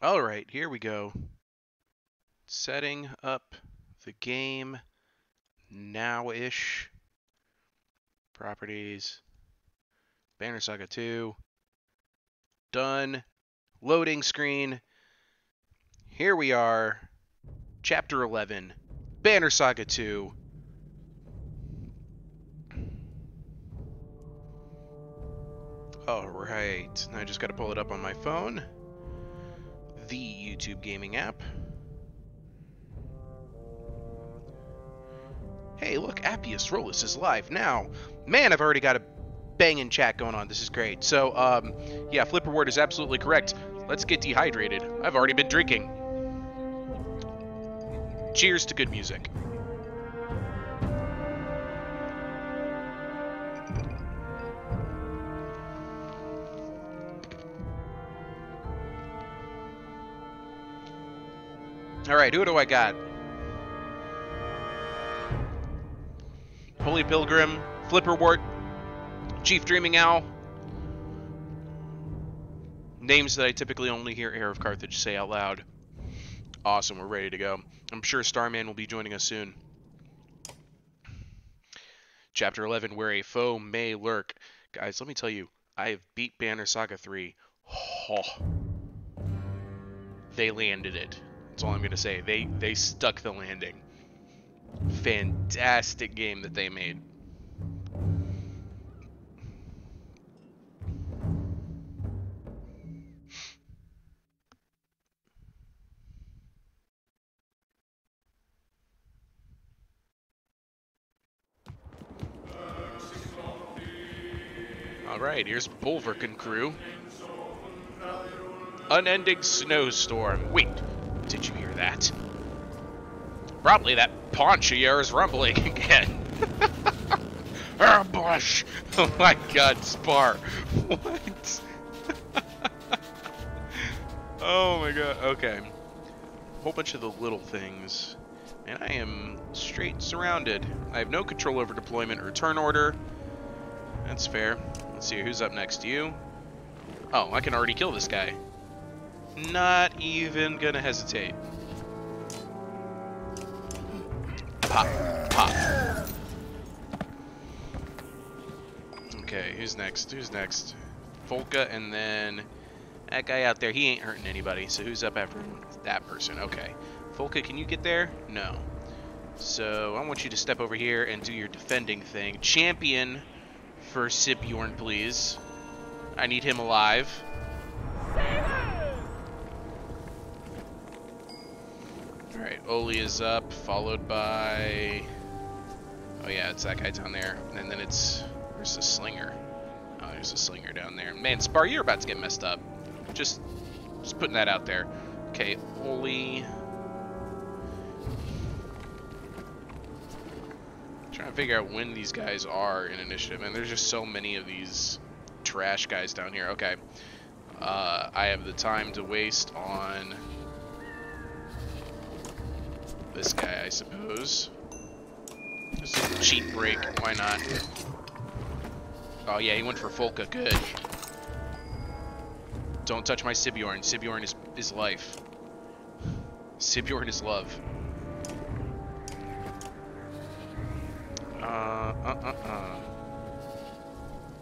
All right, here we go. Setting up the game now-ish. Properties. Banner Saga 2. Done. Loading screen. Here we are. Chapter 11. Banner Saga 2. Alright, I just got to pull it up on my phone. The YouTube gaming app. Hey, look, Appius Rolus is live now. Man, I've already got a banging chat going on. This is great. So, yeah, Flipperword is absolutely correct. Let's get dehydrated. I've already been drinking. Cheers to good music. Alright, who do I got? Holy Pilgrim, Flipperwort, Chief Dreaming Owl. Names that I typically only hear Heir of Carthage say out loud. Awesome, we're ready to go. I'm sure Starman will be joining us soon. Chapter 11, where a foe may lurk. Guys, let me tell you, I have beat Banner Saga 3. Oh, they landed it. That's all I'm going to say. They stuck the landing. Fantastic game that they made. Alright, here's Bulwark and crew. Unending snowstorm. Wait, did you hear that? Probably that paunch of yours rumbling again. Oh, Bush! Oh my god, Spar. What? Oh my god, okay. Whole bunch of the little things. And I am straight surrounded. I have no control over deployment or turn order. That's fair. Let's see, who's up next to you? Oh, I can already kill this guy. Not even gonna hesitate. Pop, pop. Okay, who's next? Who's next? Volka, and then that guy out there. He ain't hurting anybody, so who's up after him? That person. Okay. Volka, can you get there? No. So I want you to step over here and do your defending thing. Champion for Sibjorn, please. I need him alive. Alright, Oli is up, followed by... Oh yeah, it's that guy down there. And then it's... Where's the slinger? Oh, there's a slinger down there. Man, Spar, you're about to get messed up. Just putting that out there. Okay, Oli... Trying to figure out when these guys are in initiative, and there's just so many of these trash guys down here. Okay, I have the time to waste on this guy, I suppose. This is a cheap break. Why not? Oh yeah, he went for Volka. Good. Don't touch my Sibjorn. Sibjorn is life. Sibjorn is love.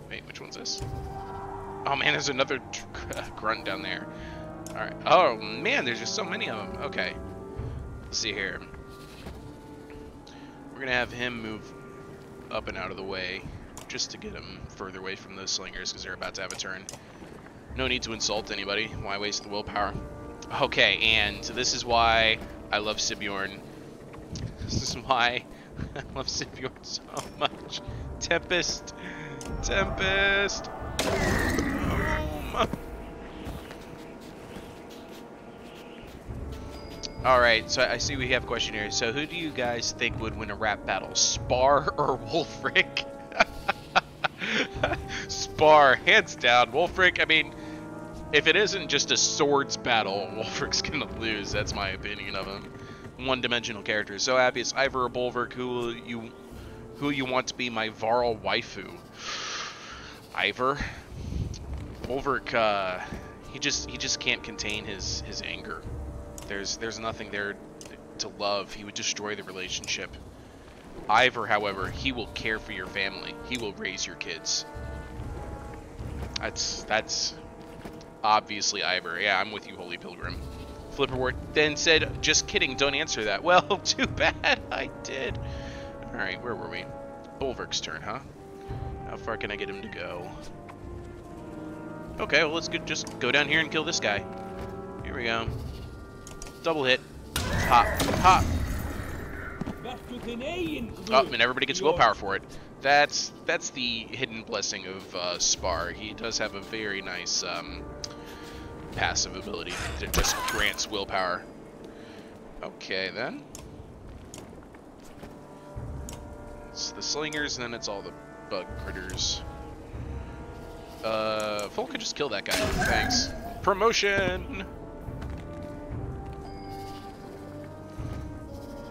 Wait, which one's this? Oh man, there's another grunt down there. Alright. Oh man, there's just so many of them. Okay. Let's see here. We're gonna have him move up and out of the way just to get him further away from those slingers because they're about to have a turn. No need to insult anybody. Why waste the willpower? Okay, and this is why I love Sibjorn. This is why I love Sibjorn so much. Tempest! Tempest! Alright, so I see we have a question here. So who do you guys think would win a rap battle? Spar or Wolfric? Spar, hands down. Wolfric, I mean, if it isn't just a swords battle, Wolfric's gonna lose. That's my opinion of him. One-dimensional character. So obvious. Ivor or Bulwark, who you want to be my Varl waifu? Ivor. Bulwark, He just can't contain his anger. There's nothing there to love. He would destroy the relationship. Ivor, however, he will care for your family. He will raise your kids. That's obviously Ivor. Yeah, I'm with you, Holy Pilgrim. Flipperwort then said, just kidding, don't answer that. Well, too bad, I did. Alright, where were we? Bolverk's turn, huh? How far can I get him to go? Okay, well, let's just go down here and kill this guy. Here we go. Double hit. Pop. Pop. Oh, and everybody gets willpower for it. That's the hidden blessing of Spar. He does have a very nice passive ability that just grants willpower. Okay, then. It's the slingers, and then it's all the bug critters. Folk could just kill that guy. Thanks. Promotion!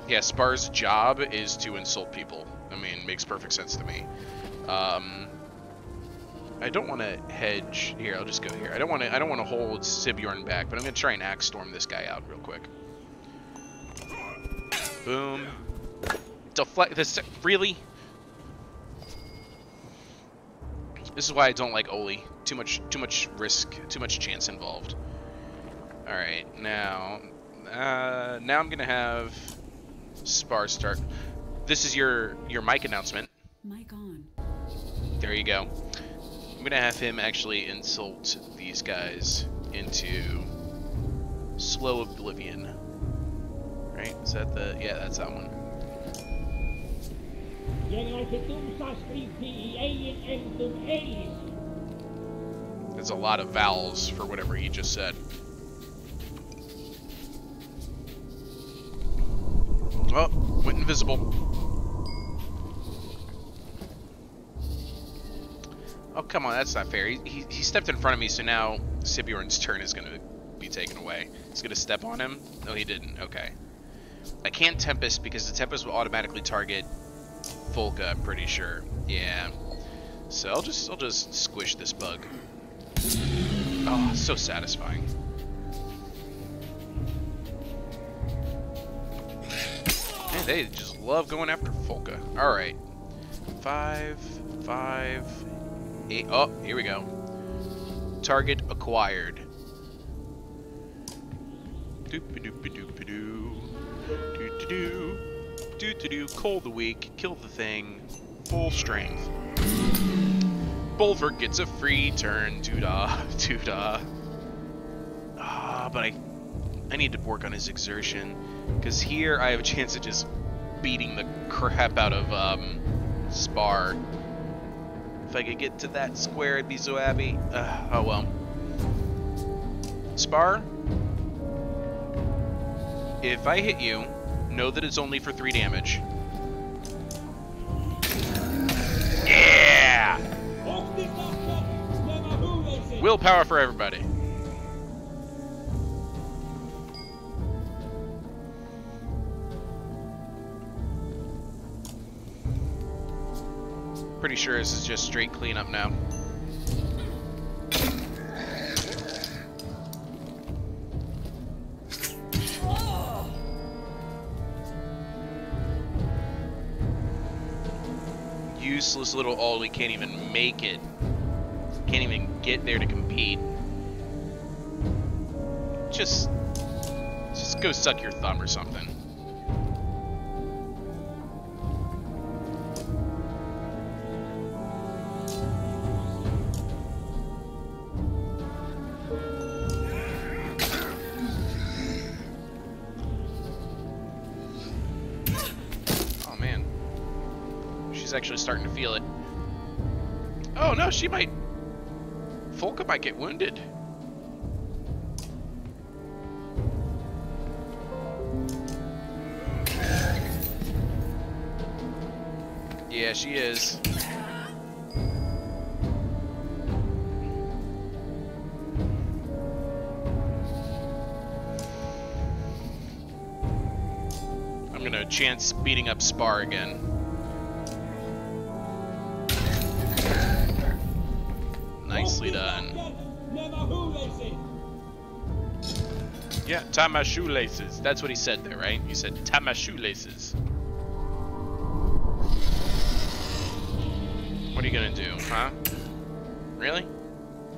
Yeah, Spar's job is to insult people. I mean, makes perfect sense to me. I don't want to hedge here. I'll just go here. I don't want to hold Sibjorn back, but I'm gonna try and axe storm this guy out real quick. Boom. Deflect this. Really? This is why I don't like Oli. Too much risk. Too much chance involved. All right, now I'm gonna have Spar start. This is your mic announcement. Mic on. There you go. I'm gonna have him actually insult these guys into slow oblivion. Right? Is that the? Yeah, that's that one. There's a lot of vowels for whatever he just said. Oh, went invisible. Oh, come on, that's not fair. He stepped in front of me, so now Sibjorn's turn is going to be taken away. He's going to step on him? No, he didn't. Okay. I can't Tempest because the Tempest will automatically target Volca, I'm pretty sure. Yeah. So I'll just squish this bug. Oh, so satisfying. Man, they just love going after Volca. Alright. 5, 5, 8. Oh, here we go. Target acquired. Doop-a-doop-a-doop-a-doo. Doo-doo-doo. Doo-doo-doo. Cold the weak. Kill the thing. Full strength. Bolverk gets a free turn. Doo-dah. Doo-dah. Ah, but I need to work on his exertion. Because here I have a chance of just beating the crap out of Spar. If I could get to that square, I'd be so happy. Oh well. Spar, if I hit you, know that it's only for 3 damage. Yeah! Willpower for everybody. Pretty sure this is just straight cleanup now. Useless little Ollie can't even make it. Can't even get there to compete. Just go suck your thumb or something. Actually starting to feel it. Oh no, she might. Volca might get wounded. Yeah, she is. I'm gonna chance beating up Spar again. Nicely done. Never who they say. Yeah, tie my shoelaces. That's what he said there, right? He said, tie my shoelaces. What are you gonna do, huh? Really?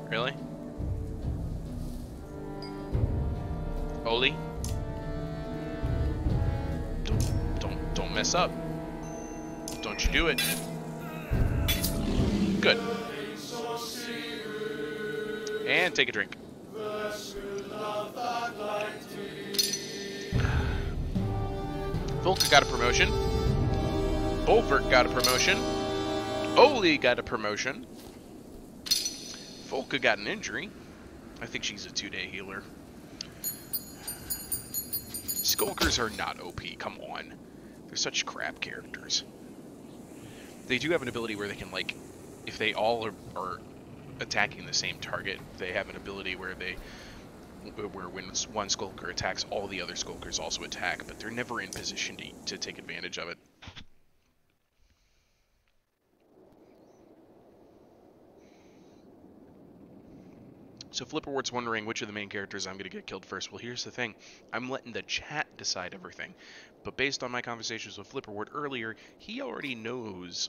Really? Oli? Don't mess up. Don't you do it. Good. And take a drink. Volker got a promotion. Bolvert got a promotion. Oli got a promotion. Volker got an injury. I think she's a 2-day healer. Skulkers are not OP, come on. They're such crap characters. They do have an ability where they can, like, if they all are attacking the same target, they have an ability where when one Skulker attacks, all the other Skulkers also attack, but they're never in position to take advantage of it. So Flipperwort's wondering which of the main characters I'm going to get killed first. Well, here's the thing. I'm letting the chat decide everything. But based on my conversations with Flipperwort earlier, he already knows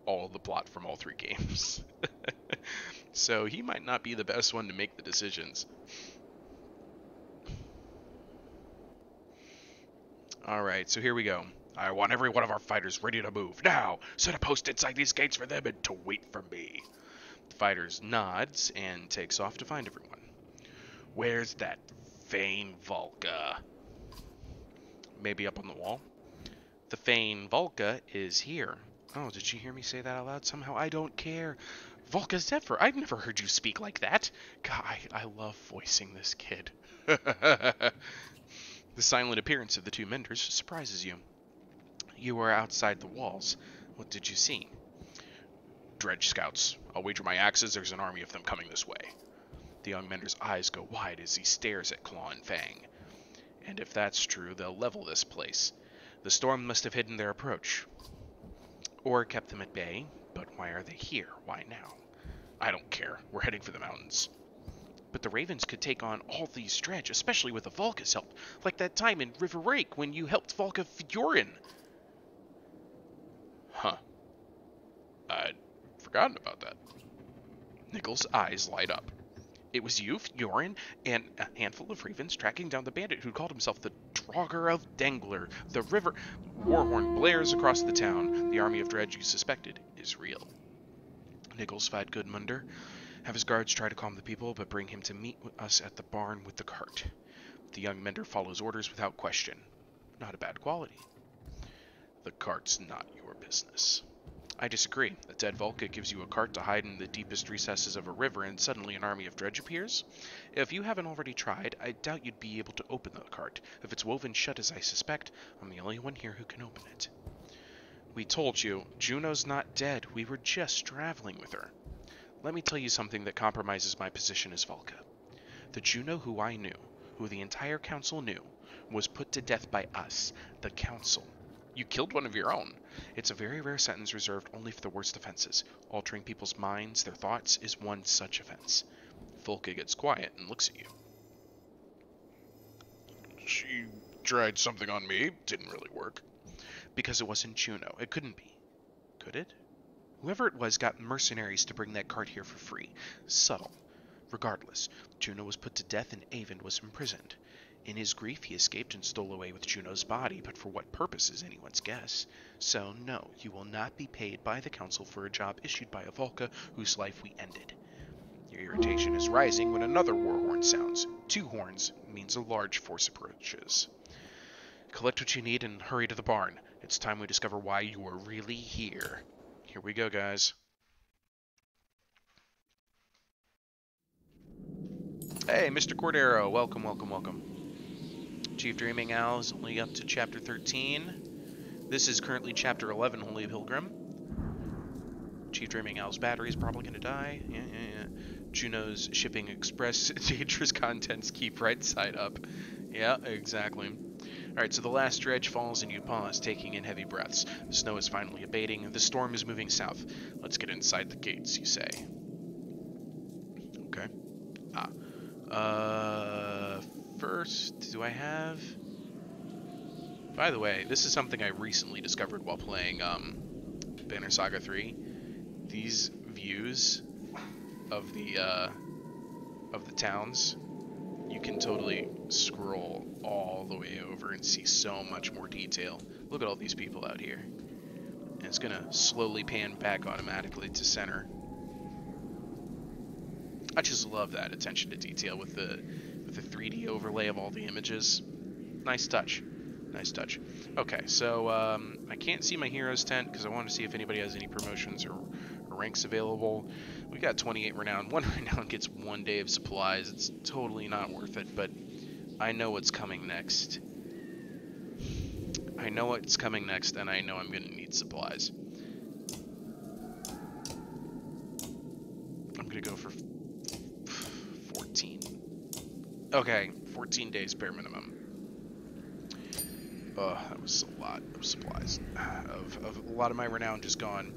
all the plot from all 3 games. So he might not be the best one to make the decisions. Alright, so here we go. I want every one of our fighters ready to move. Now! Set a post inside these gates for them and to wait for me. The fighters nods and takes off to find everyone. Where's that vain Volka? Maybe up on the wall? The vain Volka is here. Oh, did you hear me say that out loud? Somehow I don't care. Volka Zephyr, I've never heard you speak like that. God, I love voicing this kid. The silent appearance of the 2 menders surprises you. You were outside the walls. What did you see? Dredge scouts. I'll wager my axes there's an army of them coming this way. The young mender's eyes go wide as he stares at Claw and Fang. And if that's true, they'll level this place. The storm must have hidden their approach. Or kept them at bay, but why are they here? Why now? I don't care. We're heading for the mountains. But the Ravens could take on all these dredge, especially with the Volka's help. Like that time in River Rake when you helped Volka Fjorin. Huh. I'd forgotten about that. Nichols' eyes light up. It was you, Fjorin, and a handful of Ravens tracking down the bandit who called himself the Draugr of Dengler. The river warhorn blares across the town. The army of dredge you suspected is real. Nichols fight Goodmunder. Have his guards try to calm the people, but bring him to meet us at the barn with the cart. The young mender follows orders without question. Not a bad quality. The cart's not your business. I disagree. A dead Volka gives you a cart to hide in the deepest recesses of a river, and suddenly an army of dredge appears? If you haven't already tried, I doubt you'd be able to open the cart. If it's woven shut as I suspect, I'm the only one here who can open it. We told you, Juno's not dead. We were just traveling with her. Let me tell you something that compromises my position as Volka. The Juno who I knew, who the entire council knew, was put to death by us, the council. You killed one of your own. It's a very rare sentence reserved only for the worst offenses. Altering people's minds, their thoughts, is one such offense. Volka gets quiet and looks at you. She tried something on me. Didn't really work. Because it wasn't Juno. It couldn't be. Could it? Whoever it was got mercenaries to bring that cart here for free. Subtle. Regardless, Juno was put to death and Avon was imprisoned. In his grief, he escaped and stole away with Juno's body, but for what purpose is anyone's guess. So, no, you will not be paid by the council for a job issued by a Volka whose life we ended. Your irritation is rising when another war horn sounds. 2 horns means a large force approaches. Collect what you need and hurry to the barn. It's time we discover why you are really here. Here we go, guys. Hey, Mr. Cordero. Welcome, welcome, welcome. Chief Dreaming Owl is only up to Chapter 13. This is currently Chapter 11, Holy Pilgrim. Chief Dreaming Owl's battery is probably going to die. Yeah. Juno's Shipping Express dangerous contents keep right side up. Yeah, exactly. Alright, so the last dredge falls and you pause, taking in heavy breaths. The snow is finally abating. The storm is moving south. Let's get inside the gates, you say. Okay. First, do I have... By the way, this is something I recently discovered while playing Banner Saga 3. These views of the towns, you can totally scroll all the way over and see so much more detail. Look at all these people out here. And it's gonna slowly pan back automatically to center. I just love that attention to detail with the 3D overlay of all the images. Nice touch. Nice touch. Okay, so I can't see my hero's tent because I want to see if anybody has any promotions or ranks available. We got 28 renown. 1 renown gets 1 day of supplies. It's totally not worth it, but I know what's coming next. I know what's coming next, and I know I'm going to need supplies. I'm going to go for 14. Okay, 14 days bare minimum. That was a lot of supplies. Of a lot of my renown just gone.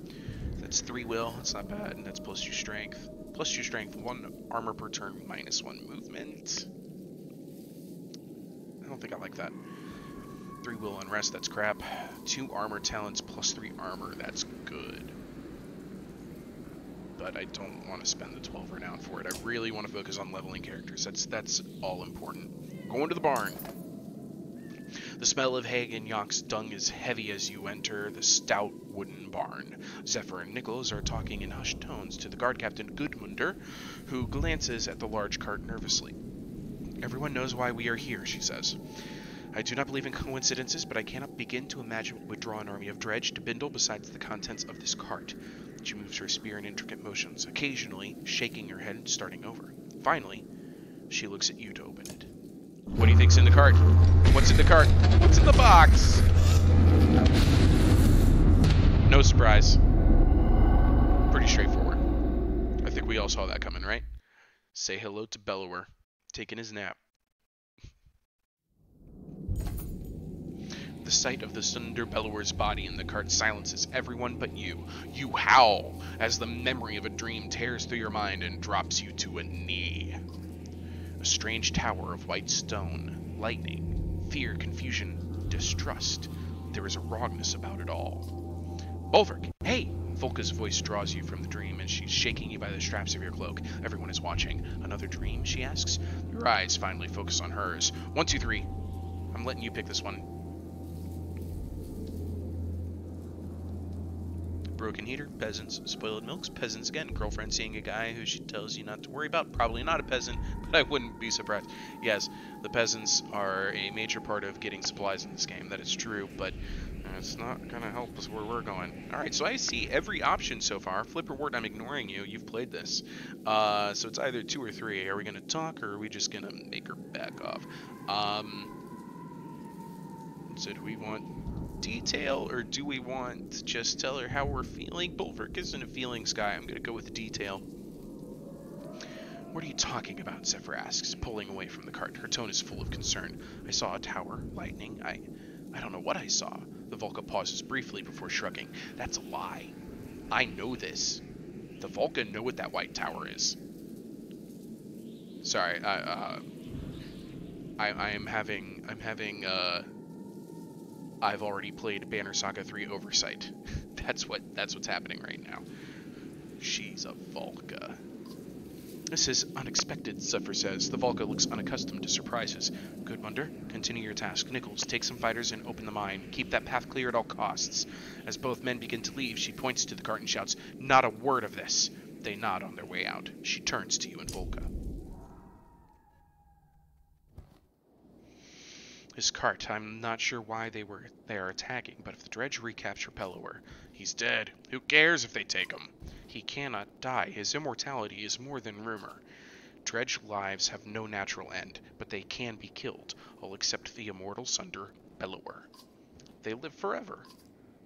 That's 3 will, that's not bad, and that's plus 2 strength. Plus 2 strength, 1 armor per turn, minus 1 movement. I don't think I like that. 3 will unrest, that's crap. 2 armor talents, plus 3 armor, that's good. But I don't want to spend the 12 renown for it. I really want to focus on leveling characters. That's all important. Going to the barn. The smell of hay and Yonk's dung is heavy as you enter the stout wooden barn. Zephyr and Nichols are talking in hushed tones to the guard captain Gudmunder, who glances at the large cart nervously. Everyone knows why we are here, she says. I do not believe in coincidences, but I cannot begin to imagine what would draw an army of dredge to Bindle besides the contents of this cart. She moves her spear in intricate motions, occasionally shaking her head and starting over. Finally, she looks at you to open it. What do you think's in the cart? What's in the cart? What's in the box? No surprise. Pretty straightforward. I think we all saw that coming, right? Say hello to Bellower, taking his nap. The sight of the Sunder Bellower's body in the cart silences everyone but you. You howl as the memory of a dream tears through your mind and drops you to a knee. A strange tower of white stone, lightning, fear, confusion, distrust. There is a wrongness about it all. Bolverk, hey! Volka's voice draws you from the dream, and she's shaking you by the straps of your cloak. Everyone is watching. Another dream, she asks. Your eyes finally focus on hers. 1, 2, 3. I'm letting you pick this one. Broken heater, peasants, spoiled milks, peasants again, girlfriend seeing a guy who she tells you not to worry about, probably not a peasant, but I wouldn't be surprised. Yes, the peasants are a major part of getting supplies in this game, that is true, but it's not going to help us where we're going. Alright, so I see every option so far. Flip or word, I'm ignoring you, you've played this. So it's either 2 or 3. Are we going to talk, or are we just going to make her back off? So do we want detail, or do we want to just tell her how we're feeling? Bolverk isn't a feelings guy. I'm gonna go with detail. What are you talking about? Zephyr asks, pulling away from the cart. Her tone is full of concern. I saw a tower, lightning. I don't know what I saw. The Volca pauses briefly before shrugging. That's a lie. I know this. The Volca know what that white tower is. Sorry, I'm having I've already played Banner Saga 3 Oversight. That's what's happening right now. She's a Volca. This is unexpected, Zephyr says. The Volca looks unaccustomed to surprises. Gudmunder, continue your task. Nichols, take some fighters and open the mine. Keep that path clear at all costs. As both men begin to leave, she points to the cart and shouts, Not a word of this. They nod on their way out. She turns to you and Volca. This cart, I'm not sure why they are attacking, but if the dredge recapture Bellower, he's dead. Who cares if they take him? He cannot die. His immortality is more than rumor. Dredge lives have no natural end, but they can be killed, all except the immortal Sunder Bellower. They live forever.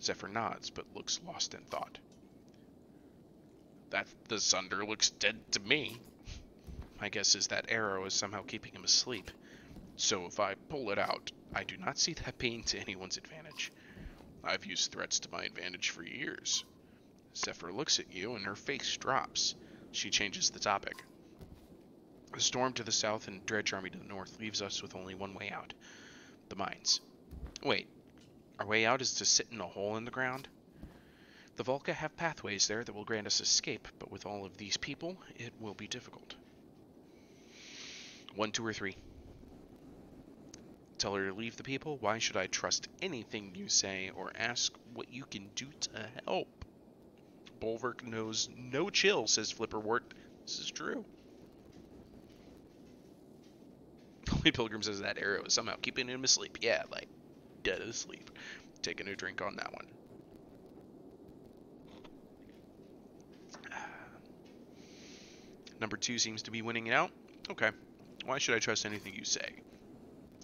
Zephyr nods, but looks lost in thought. That the Sunder looks dead to me. My guess is that arrow is somehow keeping him asleep. So if I pull it out, I do not see that being to anyone's advantage. I've used threats to my advantage for years. Zephyr looks at you and her face drops. She changes the topic. The storm to the south and Dredge Army to the north leaves us with only one way out. The mines. Wait, our way out is to sit in a hole in the ground? The Volca have pathways there that will grant us escape, but with all of these people, it will be difficult. 1, 2, or 3. Tell her to leave the people? Why should I trust anything you say or ask what you can do to help? Bulwark knows no chill, says Flipperwort. This is true. Holy Pilgrim says that arrow is somehow keeping him asleep. Yeah, like, dead asleep. Taking a drink on that one. Number 2 seems to be winning it out. Okay. Why should I trust anything you say?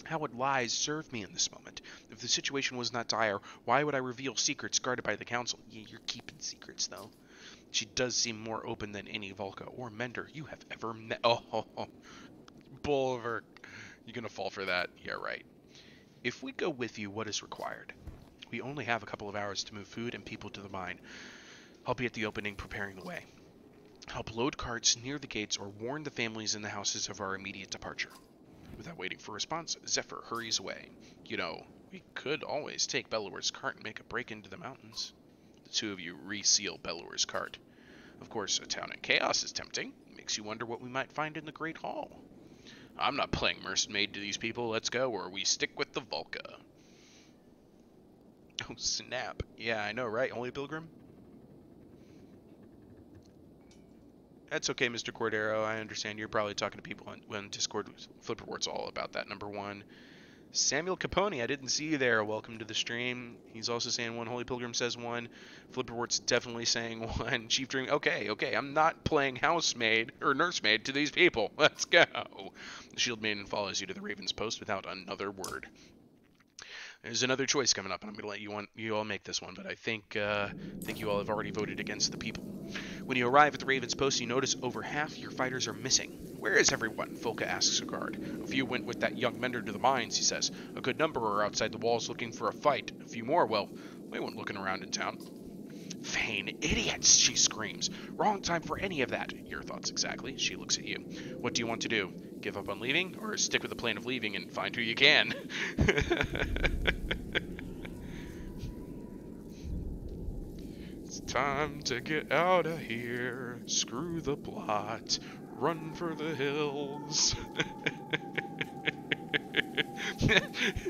How would lies serve me in this moment? If the situation was not dire, why would I reveal secrets guarded by the council? Yeah, you're keeping secrets, though. She does seem more open than any Volca or Mender you have ever met. Oh, Bulwark. You're gonna fall for that. Yeah, right. If we go with you, what is required? We only have a couple of hours to move food and people to the mine. I'll be at the opening preparing the way. Help load carts near the gates or warn the families in the houses of our immediate departure. Without waiting for a response, Zephyr hurries away. You know, we could always take Bellower's cart and make a break into the mountains. The two of you reseal Bellower's cart. Of course, a town in chaos is tempting. Makes you wonder what we might find in the Great Hall. I'm not playing nursemaid to these people. Let's go, or we stick with the Volca. Oh, snap. Yeah, I know, right? Holy Pilgrim? That's okay, Mr. Cordero. I understand you're probably talking to people when Discord Flipperwort's all about that. Number 1. Samuel Capone, I didn't see you there. Welcome to the stream. He's also saying 1. Holy Pilgrim says 1. Flipperwort's definitely saying 1. Chief Dream. Okay. I'm not playing housemaid or nursemaid to these people. Let's go. The Shield Maiden follows you to the Raven's Post without another word. There's another choice coming up, and I'm going to let you all make this one, but I think you all have already voted against the people. When you arrive at the Raven's Post, you notice over half your fighters are missing. Where is everyone? Folka asks a guard. A few went with that young Mender to the mines, he says. A good number are outside the walls looking for a fight. A few more, well, they went looking around in town. Vain idiots, she screams. Wrong time for any of that. Your thoughts exactly. She looks at you. What do you want to do? Give up on leaving, or stick with the plan of leaving and find who you can? It's time to get out of here. Screw the plot. Run for the hills.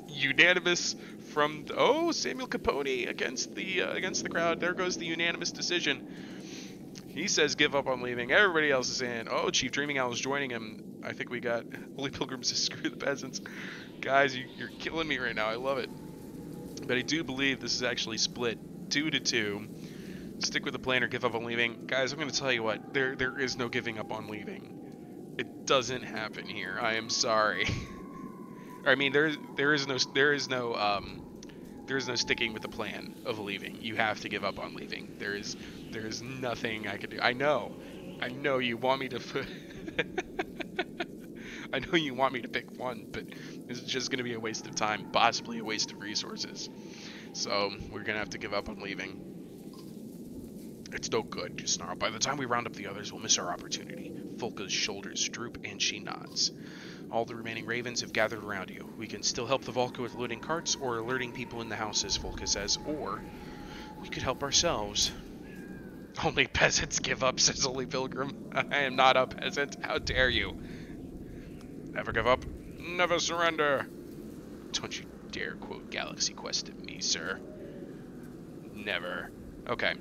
Unanimous from Samuel Capone against the crowd. There goes the unanimous decision. He says give up on leaving. Everybody else is saying, Chief Dreaming Owl is joining him. I think we got Holy Pilgrims to screw the peasants. Guys, you're killing me right now. I love it. But I do believe this is actually split 2-2. Stick with the plan or give up on leaving. Guys, I'm going to tell you what. There is no giving up on leaving. It doesn't happen here. I am sorry. I mean, there is no sticking with the plan of leaving. You have to give up on leaving. There is nothing I can do. I know you want me to I know you want me to pick one, but this is just going to be a waste of time, possibly a waste of resources. So we're going to have to give up on leaving. It's no good, you snarl. By the time we round up the others, we'll miss our opportunity. Folka's shoulders droop, and she nods. All the remaining ravens have gathered around you. We can still help the Volca with loading carts or alerting people in the houses, Folka says, or we could help ourselves. Only peasants give up, says Holy Pilgrim. I am not a peasant. How dare you? Never give up. Never surrender. Don't you dare quote Galaxy Quest at me, sir. Never. Okay.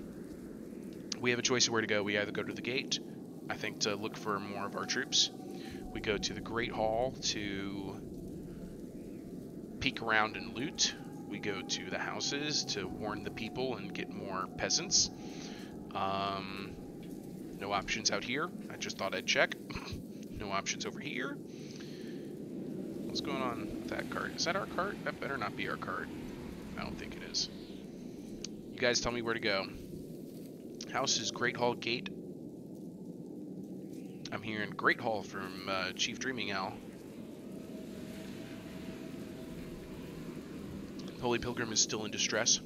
We have a choice of where to go. We either go to the gate, I think, to look for more of our troops. We go to the Great Hall to peek around and loot. We go to the houses to warn the people and get more peasants. No options out here. I just thought I'd check. No options over here. What's going on with that cart? Is that our cart? That better not be our cart. I don't think it is. You guys tell me where to go. House is Great Hall Gate. I'm hearing Great Hall from Chief Dreaming Owl. Holy Pilgrim is still in distress.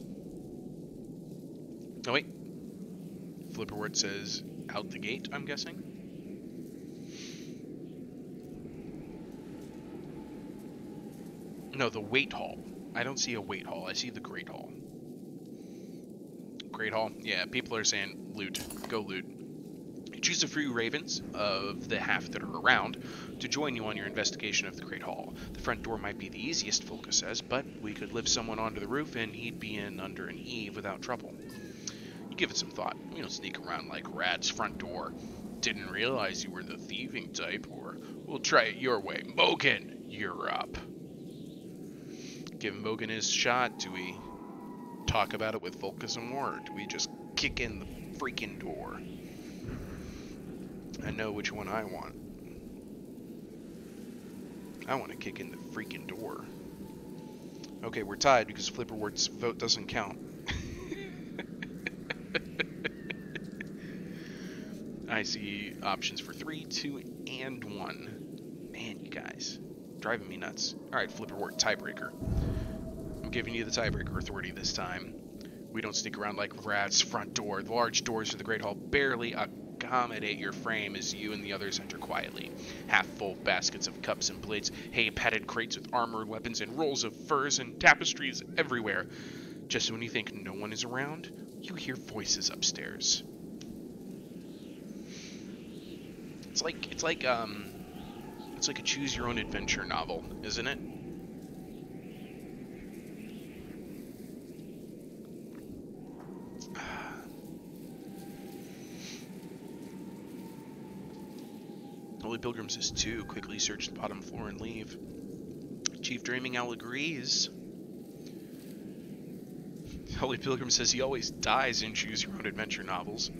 Oh wait. Flipperwort says out the gate, I'm guessing. No, the Wait Hall. I don't see a Wait Hall. I see the Great Hall. Great Hall? Yeah, people are saying loot. Go loot. Choose a few ravens of the half that are around to join you on your investigation of the Great Hall. The front door might be the easiest, Volka says, but we could lift someone onto the roof and he'd be in under an eave without trouble. You give it some thought. We don't sneak around like rats. Front door. Didn't realize you were the thieving type, or we'll try it your way. Mogan, you're up. Give Mogan his shot. Do we talk about it with Volka some more, or do we just kick in the freaking door? I know which one I want. I want to kick in the freaking door. Okay, we're tied because Flipperwort's vote doesn't count. I see options for 3, 2, and 1. Man, you guys. Driving me nuts. Alright, Flipperwort, tiebreaker. I'm giving you the tiebreaker authority this time. We don't sneak around like rats. Front door. The large doors to the Great Hall barely accommodate your frame as you and the others enter quietly. Half-full baskets of cups and plates, hay-padded crates with armored weapons, and rolls of furs and tapestries everywhere. Just when you think no one is around, you hear voices upstairs. It's like a choose-your-own-adventure novel, isn't it? Holy Pilgrim says 2. Quickly search the bottom floor and leave. Chief Dreaming Owl agrees. Holy Pilgrim says he always dies in choose-your-own-adventure novels.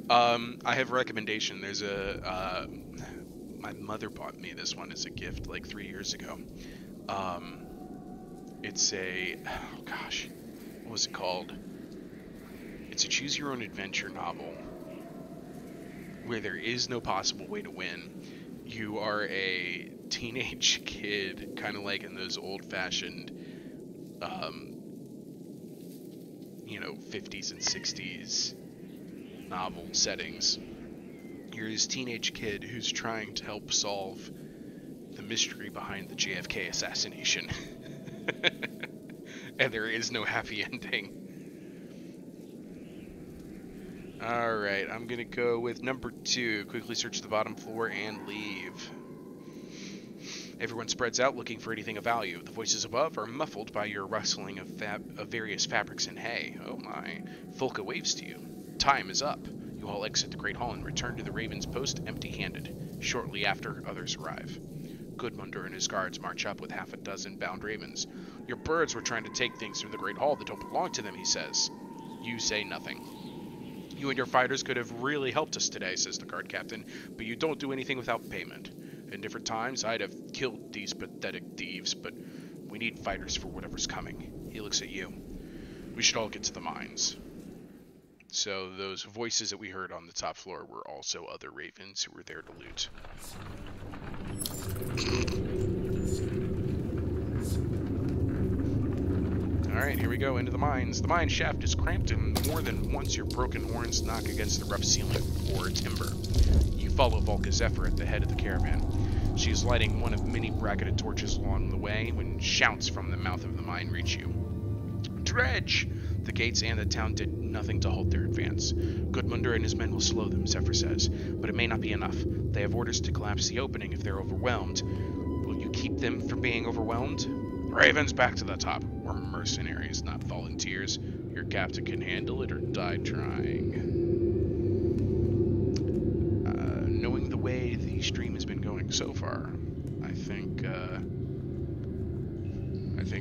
I have a recommendation. There's a, my mother bought me this one as a gift like 3 years ago. It's a, oh gosh, what was it called? It's a choose-your-own-adventure novel where there is no possible way to win. You are a teenage kid, kind of like in those old-fashioned, you know, 50s and 60s novel settings. You're this teenage kid who's trying to help solve the mystery behind the JFK assassination. And there is no happy ending. Alright, I'm gonna go with number 2. Quickly search the bottom floor and leave. Everyone spreads out looking for anything of value. The voices above are muffled by your rustling of various fabrics and hay. Oh my. Volka waves to you. Time is up. You all exit the Great Hall and return to the Raven's Post empty-handed. Shortly after, others arrive. Gudmundur and his guards march up with half a dozen bound ravens. Your birds were trying to take things from the Great Hall that don't belong to them, he says. You say nothing. You and your fighters could have really helped us today, says the guard captain, but you don't do anything without payment. In different times, I'd have killed these pathetic thieves, but we need fighters for whatever's coming. He looks at you. We should all get to the mines. So those voices that we heard on the top floor were also other ravens who were there to loot. Alright, here we go, into the mines. The mine shaft is cramped, and more than once your broken horns knock against the rough ceiling or timber. You follow Volka Zephyr at the head of the caravan. She is lighting one of many bracketed torches along the way when shouts from the mouth of the mine reach you. Dredge! The gates and the town did nothing to halt their advance. Gudmundur and his men will slow them, Zephyr says, but it may not be enough. They have orders to collapse the opening if they're overwhelmed. Will you keep them from being overwhelmed? Ravens, back to the top. We're mercenaries, not volunteers. Your captain can handle it or die trying. Knowing the way the stream has been going so far, I think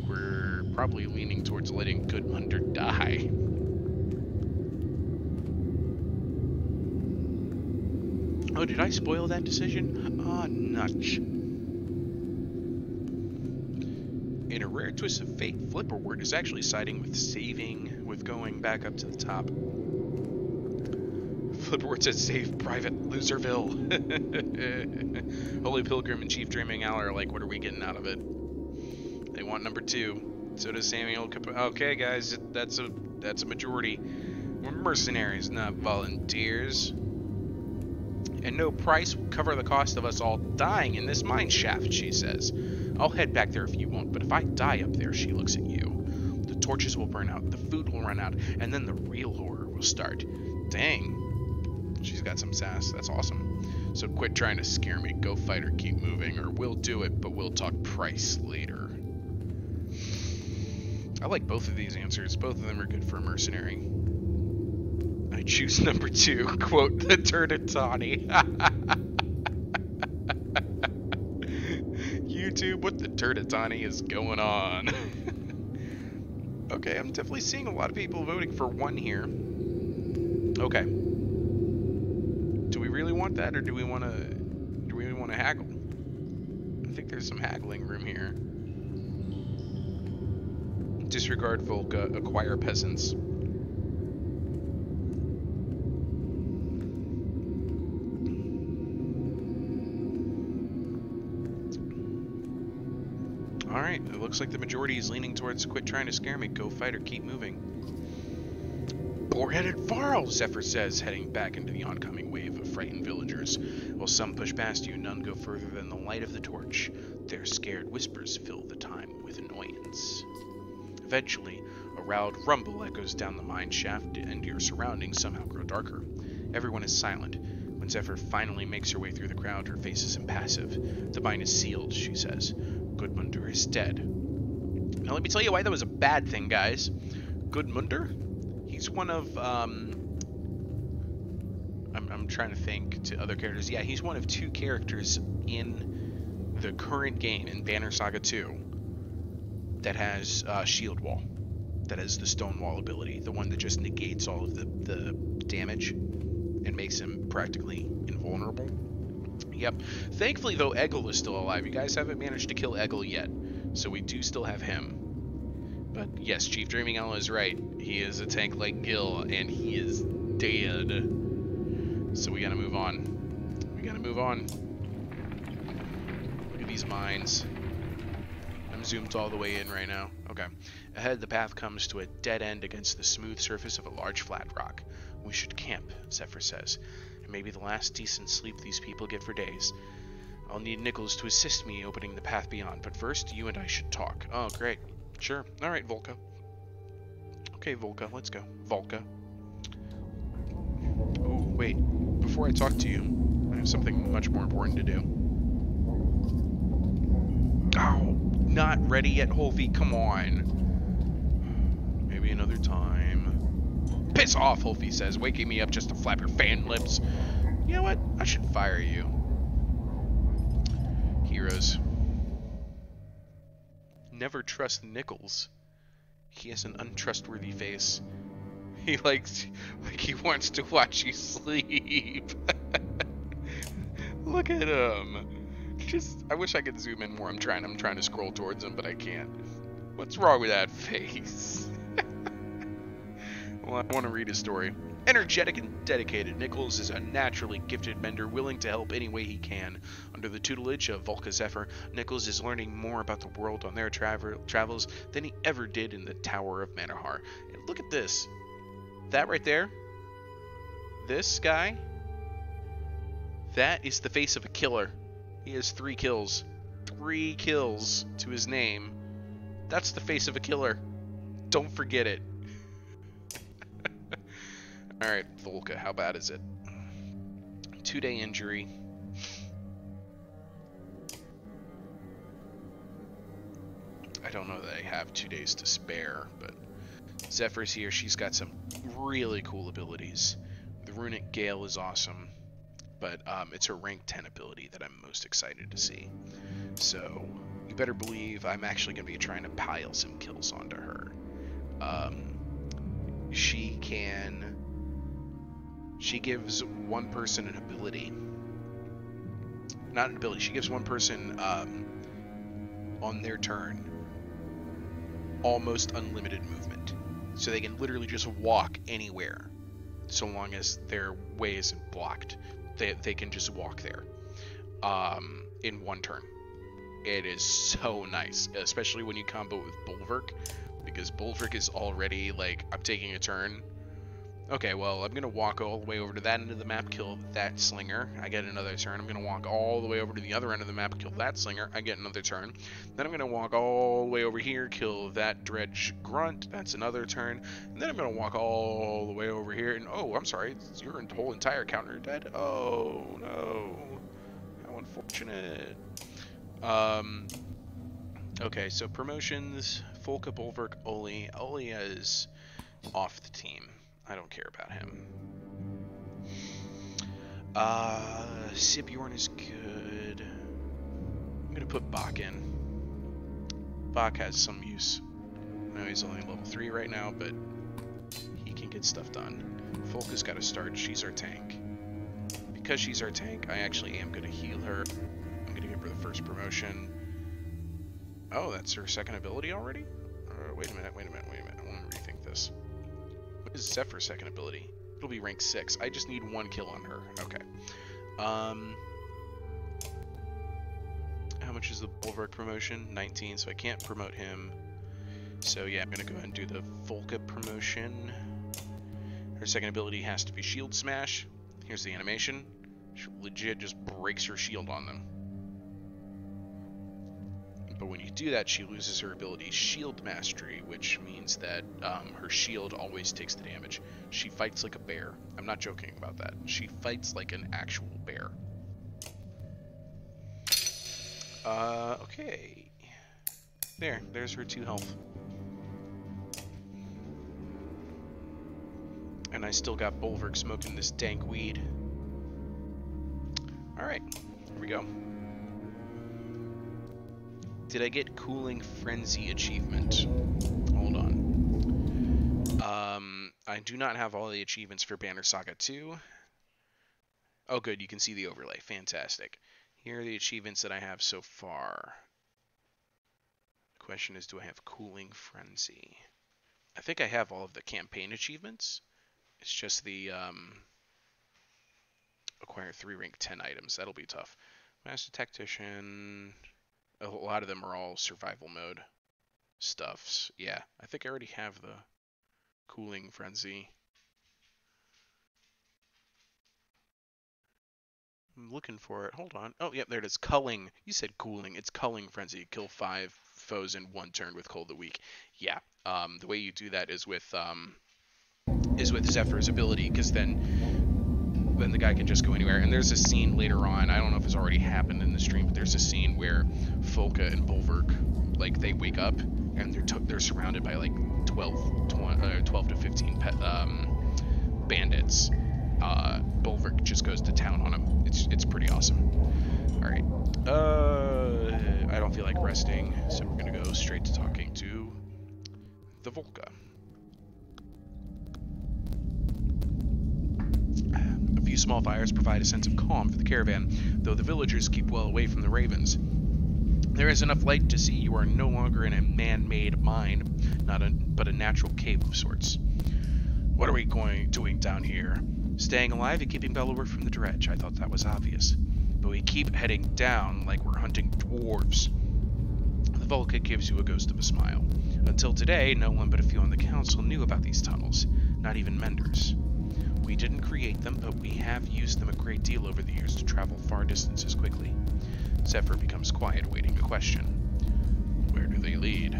we're probably leaning towards letting Gudmundur die. Oh, did I spoil that decision? Ah, nutch. In a rare twist of fate, Flipperwort is actually siding with going back up to the top. Flipperwort says save Private Loserville. Holy Pilgrim and Chief Dreaming Owl are like, what are we getting out of it? They want number 2. So does Samuel Okay, guys, that's a majority. We're mercenaries, not volunteers. And no price will cover the cost of us all dying in this mine shaft, she says. I'll head back there if you won't, but if I die up there, she looks at you. The torches will burn out, the food will run out, and then the real horror will start. Dang. She's got some sass. That's awesome. So quit trying to scare me. Go fight or keep moving, or we'll do it, but we'll talk price later. I like both of these answers. Both of them are good for a mercenary. I choose number 2. Quote the Turtitani. YouTube, what the Turtitani is going on? Okay, I'm definitely seeing a lot of people voting for 1 here. Okay. Do we really want that, or do we want to haggle? I think there's some haggling room here. Disregard Volca, acquire peasants. Alright, it looks like the majority is leaning towards quit trying to scare me, go fight or keep moving. Boar-headed Varl, Zephyr says, heading back into the oncoming wave of frightened villagers. While some push past you, none go further than the light of the torch. Their scared whispers fill the time with annoyance. Eventually, a loud rumble echoes down the mine shaft, and your surroundings somehow grow darker. Everyone is silent. When Zephyr finally makes her way through the crowd, her face is impassive. The mine is sealed, she says. Gudmundur is dead. Now let me tell you why that was a bad thing, guys. Gudmundur? He's one of, I'm trying to think to other characters. Yeah, he's one of 2 characters in the current game, in Banner Saga 2, that has Shield Wall. That has the Stone Wall ability. The one that just negates all of the damage and makes him practically invulnerable. Yep. Thankfully, though, Egil is still alive. You guys haven't managed to kill Egil yet, so we do still have him. But yes, Chief Dreaming Owl is right. He is a tank like Gil, and he is dead. So we gotta move on. We gotta move on. Look at these mines. I'm zoomed all the way in right now. Okay. Ahead, the path comes to a dead end against the smooth surface of a large flat rock. We should camp, Zephyr says. And maybe the last decent sleep these people get for days. I'll need Nichols to assist me opening the path beyond, but first, you and I should talk. Oh, great. Sure. Alright, Volca. Okay, Volca, let's go. Volca. Oh, wait. Before I talk to you, I have something much more important to do. Oh, not ready yet, Holvi. Come on. Maybe another time. Piss off, Holvi says, waking me up just to flap your fan lips. You know what? I should fire you. Heroes. Never trust Nichols. He has an untrustworthy face. He likes, like he wants to watch you sleep. Look at him. Just, I wish I could zoom in more. I'm trying to scroll towards him, but I can't. What's wrong with that face? Well, I want to read his story. Energetic and dedicated, Nichols is a naturally gifted mender willing to help any way he can. Under the tutelage of Volca Zephyr, Nichols is learning more about the world on their travels than he ever did in the Tower of Manahar. And look at this. That right there, this guy, that is the face of a killer. He has 3 kills. 3 kills to his name. That's the face of a killer. Don't forget it. Alright, Volca, how bad is it? 2-day injury. I don't know that I have 2 days to spare, but Zephyr's here. She's got some really cool abilities. The Runic Gale is awesome, but it's her rank 10 ability that I'm most excited to see. So, you better believe I'm actually going to be trying to pile some kills onto her. She gives one person an ability. Not an ability, she gives one person, on their turn, almost unlimited movement. So they can literally just walk anywhere, so long as their way isn't blocked. They can just walk there, in one turn. It is so nice, especially when you combo with Bulwark, because Bulwark is already like, I'm taking a turn, Okay, well, I'm going to walk all the way over to that end of the map, kill that slinger. I get another turn. I'm going to walk all the way over to the other end of the map, kill that slinger. I get another turn. Then I'm going to walk all the way over here, kill that dredge grunt. That's another turn. And then I'm going to walk all the way over here. And, oh, I'm sorry. Your whole entire counter dead? Oh, no. How unfortunate. Okay, so promotions. Folka, Bulwark, Oli. Oli is off the team. I don't care about him. Sibjorn is good. I'm gonna put Bach in. Bach has some use. I know he's only level 3 right now, but he can get stuff done. Folka's got to start. She's our tank. Because she's our tank, I actually am gonna heal her. I'm gonna give her the first promotion. Oh, that's her second ability already? Wait a minute. I want to rethink this. What is Zephyr's second ability? It'll be rank 6. I just need 1 kill on her. Okay. How much is the Bulwark promotion? 19, so I can't promote him. So yeah, I'm going to go ahead and do the Folka promotion. Her second ability has to be Shield Smash. Here's the animation. She legit just breaks her shield on them. But when you do that, she loses her ability Shield Mastery, which means that her shield always takes the damage. She fights like a bear. I'm not joking about that. She fights like an actual bear. Okay. There's her 2 health. And I still got Bulwark smoking this dank weed. Alright, here we go. Did I get Cooling Frenzy achievement? Hold on. I do not have all the achievements for Banner Saga 2. Oh good, you can see the overlay. Fantastic. Here are the achievements that I have so far. The question is, do I have Cooling Frenzy? I think I have all of the campaign achievements. It's just the acquire 3 rank 10 items. That'll be tough. Master Tactician. A lot of them are all survival mode stuffs. Yeah, I think I already have the Cooling Frenzy. I'm looking for it. Hold on. Oh, yep, there it is. Culling. You said cooling. It's Culling Frenzy. Kill 5 foes in 1 turn with Cold the Weak. Yeah. The way you do that is with Zephyr's ability, because then the guy can just go anywhere. And there's a scene later on. I don't know if it's already happened in the stream, but there's a scene where Folka and Bulwark, like, they wake up and they're surrounded by like 12 to 15 bandits. Bulwark just goes to town on him. It's pretty awesome. All right. I don't feel like resting, so we're gonna go straight to talking to the Volca. A few small fires provide a sense of calm for the caravan, though the villagers keep well away from the ravens. There is enough light to see you are no longer in a man-made mine, but a natural cave of sorts. What are we doing down here? Staying alive and keeping Bellower from the dredge. I thought that was obvious. But we keep heading down like we're hunting dwarves. The Volca gives you a ghost of a smile. Until today, no one but a few on the council knew about these tunnels, not even menders. We didn't create them, but we have used them a great deal over the years to travel far distances quickly. Zephyr becomes quiet, awaiting a question. Where do they lead?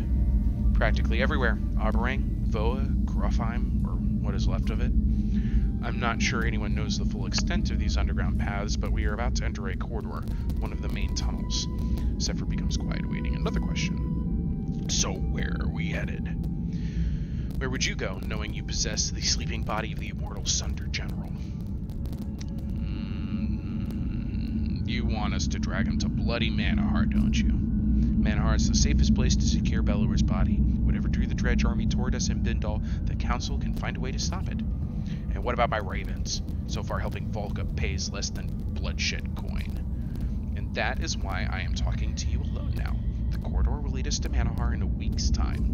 Practically everywhere. Aberang, Voa, Grofheim, or what is left of it. I'm not sure anyone knows the full extent of these underground paths, but we are about to enter a corridor, one of the main tunnels. Zephyr becomes quiet, awaiting another question. So where are we headed? Where would you go, knowing you possess the sleeping body of the immortal Sunder General? You want us to drag him to bloody Manahar, don't you? Manahar is the safest place to secure Bellower's body. Whatever drew the Dredge army toward us in Bindal, the council can find a way to stop it. And what about my ravens? So far helping Volca pays less than bloodshed coin. And that is why I am talking to you alone now. The corridor will lead us to Manahar in a week's time.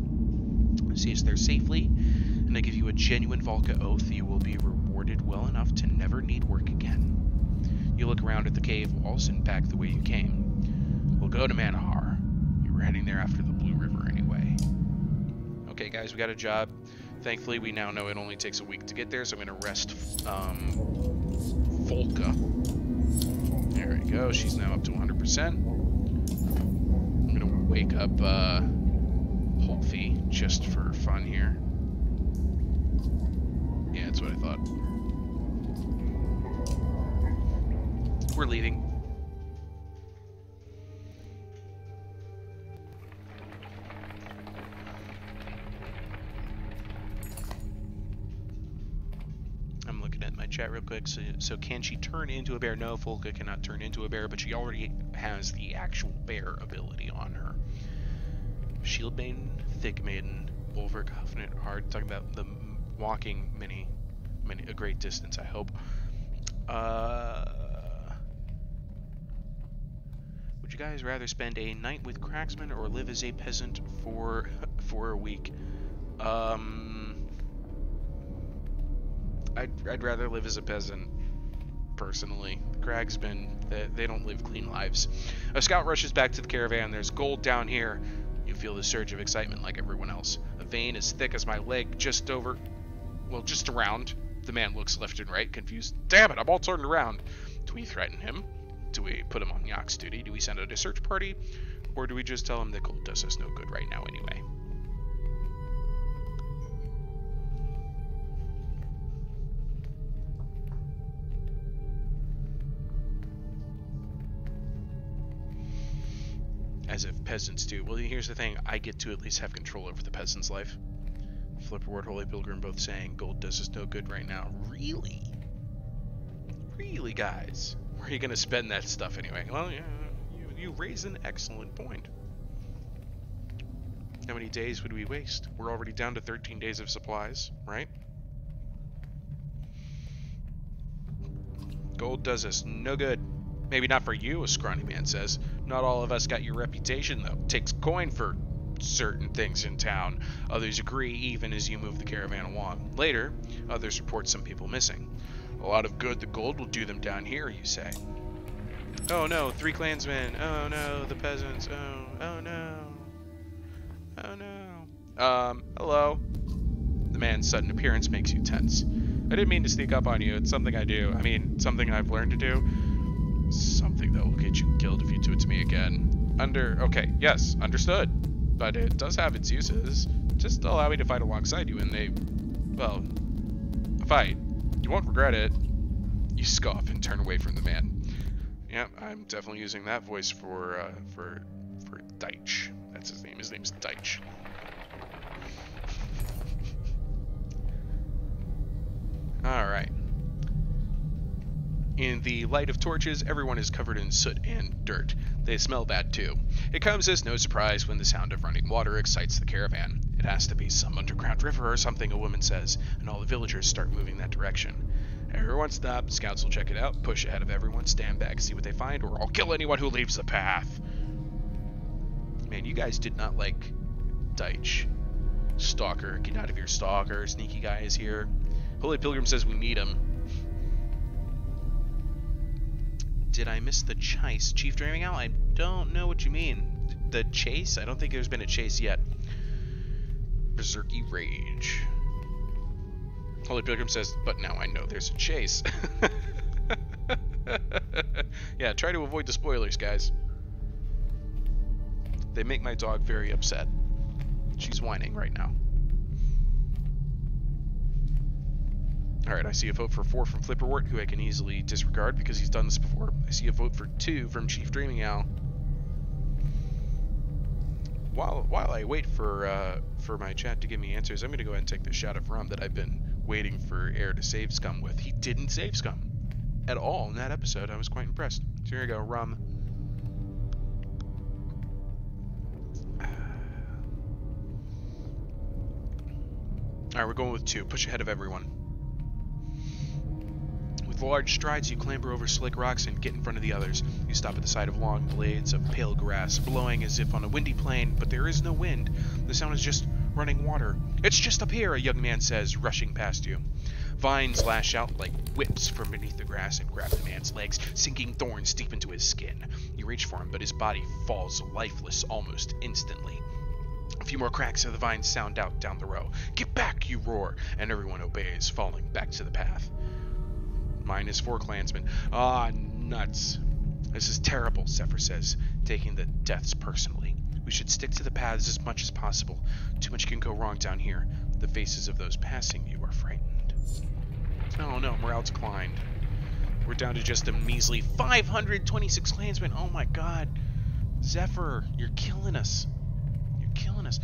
See us there safely, and I give you a genuine Volca oath you will be rewarded well enough to never need work again. You look around at the cave walls and back the way you came. We'll go to Manahar. You were heading there after the Blue River anyway. Okay guys, we got a job. Thankfully, we now know it only takes a week to get there, so I'm going to rest Volka. There we go. She's now up to 100%. I'm going to wake up Holthy just for fun here. Yeah, that's what I thought. We're leaving. I'm looking at my chat real quick. So can she turn into a bear? No, Volka cannot turn into a bear, but she already has the actual bear ability on her. Shieldbane, Thick Maiden, Wolver, Covenant, Hard. Talking about the walking a great distance, I hope. Would you guys rather spend a night with Cracksman or live as a peasant for a week? I'd rather live as a peasant, personally. The Cragsmen, they don't live clean lives. A scout rushes back to the caravan. There's gold down here. You feel the surge of excitement like everyone else. A vein as thick as my leg just around. The man looks left and right, confused. Damn it, I'm all turned around. Do we threaten him? Do we put him on Yak's duty? Do we send out a search party? Or do we just tell him that gold does us no good right now anyway? As if peasants do. Well, here's the thing. I get to at least have control over the peasant's life. Flipperward, Holy Pilgrim both saying gold does us no good right now. Really? Really, guys? Where are you going to spend that stuff anyway? Well, yeah, you raise an excellent point. How many days would we waste? We're already down to 13 days of supplies, right? Gold does us no good. Maybe not for you, a scrawny man says. Not all of us got your reputation, though. Takes coin for certain things in town. Others agree even as you move the caravan along. Later, others report some people missing. A lot of good the gold will do them down here, you say. Oh no, 3 clansmen. Oh no, the peasants. Oh no. Oh no. Hello. The man's sudden appearance makes you tense. I didn't mean to sneak up on you. It's something I do. I mean, something I've learned to do. Something that will get you killed if you do it to me again. Okay, yes, understood. But it does have its uses. Just allow me to fight alongside you and well, fight. You won't regret it. You scoff and turn away from the man. Yeah, I'm definitely using that voice for Deitch. That's his name. His name's Deitch. Alright. In the light of torches, everyone is covered in soot and dirt. They smell bad too. It comes as no surprise when the sound of running water excites the caravan. It has to be some underground river or something, a woman says, and all the villagers start moving that direction. Everyone stop, scouts will check it out, push ahead of everyone, stand back, see what they find, or I'll kill anyone who leaves the path. Man, you guys did not like Deitch. Stalker, get out of here, stalker. Sneaky guy is here. Holy Pilgrim says we need him. Did I miss the chase? Chief Dreaming Owl? I don't know what you mean. The chase? I don't think there's been a chase yet. Berserky Rage. Holy Pilgrim says, but now I know there's a chase. Yeah, try to avoid the spoilers, guys. They make my dog very upset. She's whining right now. Alright, I see a vote for 4 from Flipperwort, who I can easily disregard because he's done this before. I see a vote for 2 from Chief Dreaming Owl. While I wait for my chat to give me answers, I'm going to go ahead and take the shot of rum that I've been waiting for Air to save Scum with. He didn't save Scum at all in that episode. I was quite impressed. So here you go, rum. Alright, we're going with 2. Push ahead of everyone. With large strides, you clamber over slick rocks and get in front of the others. You stop at the side of long blades of pale grass, blowing as if on a windy plain, but there is no wind. The sound is just running water. It's just up here, a young man says, rushing past you. Vines lash out like whips from beneath the grass and grab the man's legs, sinking thorns deep into his skin. You reach for him, but his body falls lifeless almost instantly. A few more cracks of the vines sound out down the row. Get back, you roar, and everyone obeys, falling back to the path. -4 clansmen. Ah, nuts. This is terrible, Zephyr says, taking the deaths personally. We should stick to the paths as much as possible. Too much can go wrong down here. The faces of those passing you are frightened. Oh no, morale declined. We're down to just a measly 526 clansmen. Oh my god. Zephyr, you're killing us. You're killing us.